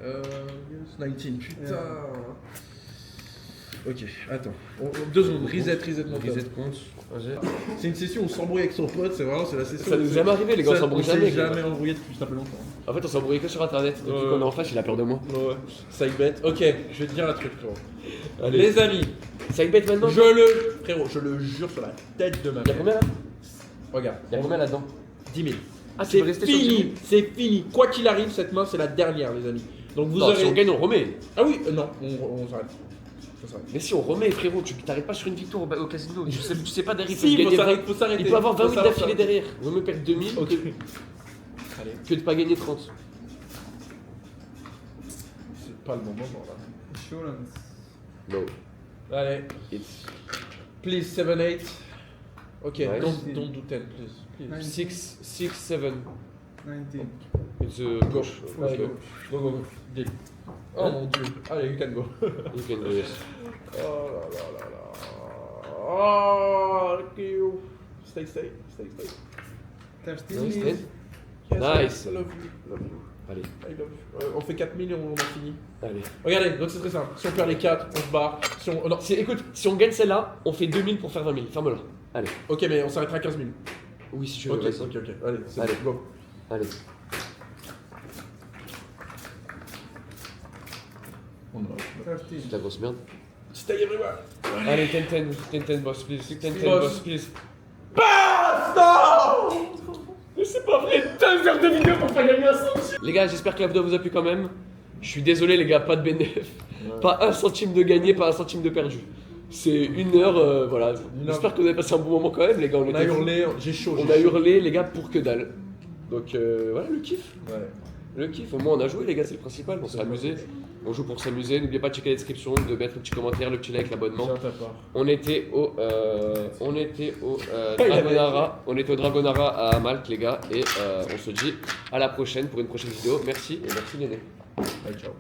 Yes, 19, putain. Ok, attends. 2 secondes, reset mon top. Reset compte. C'est une session où on s'embrouille avec son pote, c'est vraiment, c'est la session. Ça nous est jamais arrivé, les gars, on s'embrouille jamais. On s'est les gars. jamais embrouillé depuis ça fait longtemps. En fait, on s'est embrouillé que sur internet. Depuis qu'on est en face, il a peur de moi. Ouais. Side bet. Ok, je vais te dire un truc, frérot. Allez. Les amis, Side bet maintenant. frérot, je le jure sur la tête de ma Y'a mère. combien là? Regarde, Y'a combien là-dedans? 10 000. Ah, tu C'est veux rester sur 10 000? fini, c'est fini. Quoi qu'il arrive, cette main, c'est la dernière, les amis. Donc vous Non, aurez. si on gagne, on remet. Ah oui, non, on s'arrête. On s'arrête. Mais si on remet, frérot, tu t'arrêtes pas sur une victoire au casino. Tu sais pas derrière. Si, il faut gagner faut s'arrêter. Il peut avoir 20 Faut 000 d'affilée s'arrêter. derrière. Vaut mieux perdre 2000 Ok. que, Allez, que de pas gagner 30. c'est pas le moment là. Insurance. No. Allez, It's please 7, 8. Ok, Nice. don't do 10, please. 6, 7. 19. It's gauche. Allez, Okay. go, go, go. Deal. Oh mon dieu. Allez, you can go. You can do it. Oh là là là là. Oh, look at you. Stay. 13. Nice, 10. Yes, Nice. I love you. Love you. Allez, I love you. On fait 4000 et on a fini. allez. Regardez, donc c'est très simple. Si on perd les 4, on se barre. Si on... non. Écoute, si on gagne celle-là, on fait 2000 pour faire 20 000. Ferme-la. Allez. Ok, mais on s'arrêtera à 15 000. Oui, si tu veux. Ok, vas-y. ok. Allez, c'est Allez. bon. Go. Allez. On va. 13. C'est la grosse merde. Stay everywhere. Allez, 10, boss, please. 10, Boss. boss, please. Mais c'est pas vrai, 2 heures de vidéo pour faire gagner un centime. Les gars, j'espère que la vidéo vous a plu quand même. Je suis désolé les gars, pas de bénéf. Pas un centime de gagné, pas un centime de perdu. C'est 1 heure, voilà. heure. J'espère que vous avez passé un bon moment quand même les gars. On a était fous. hurlé, j'ai chaud. On j'ai a chaud. hurlé les gars pour que dalle. Donc voilà le kiff. Ouais. Le kiff, au moins on a joué les gars, c'est le principal, on s'est amusé. On joue pour s'amuser, n'oubliez pas de checker la description, de mettre le petit commentaire, le petit like, l'abonnement. Viens ta part. On était au Dragonara, on était au Dragonara à Malte les gars et on se dit à la prochaine pour une prochaine vidéo. Merci et merci Néné. Allez, ciao.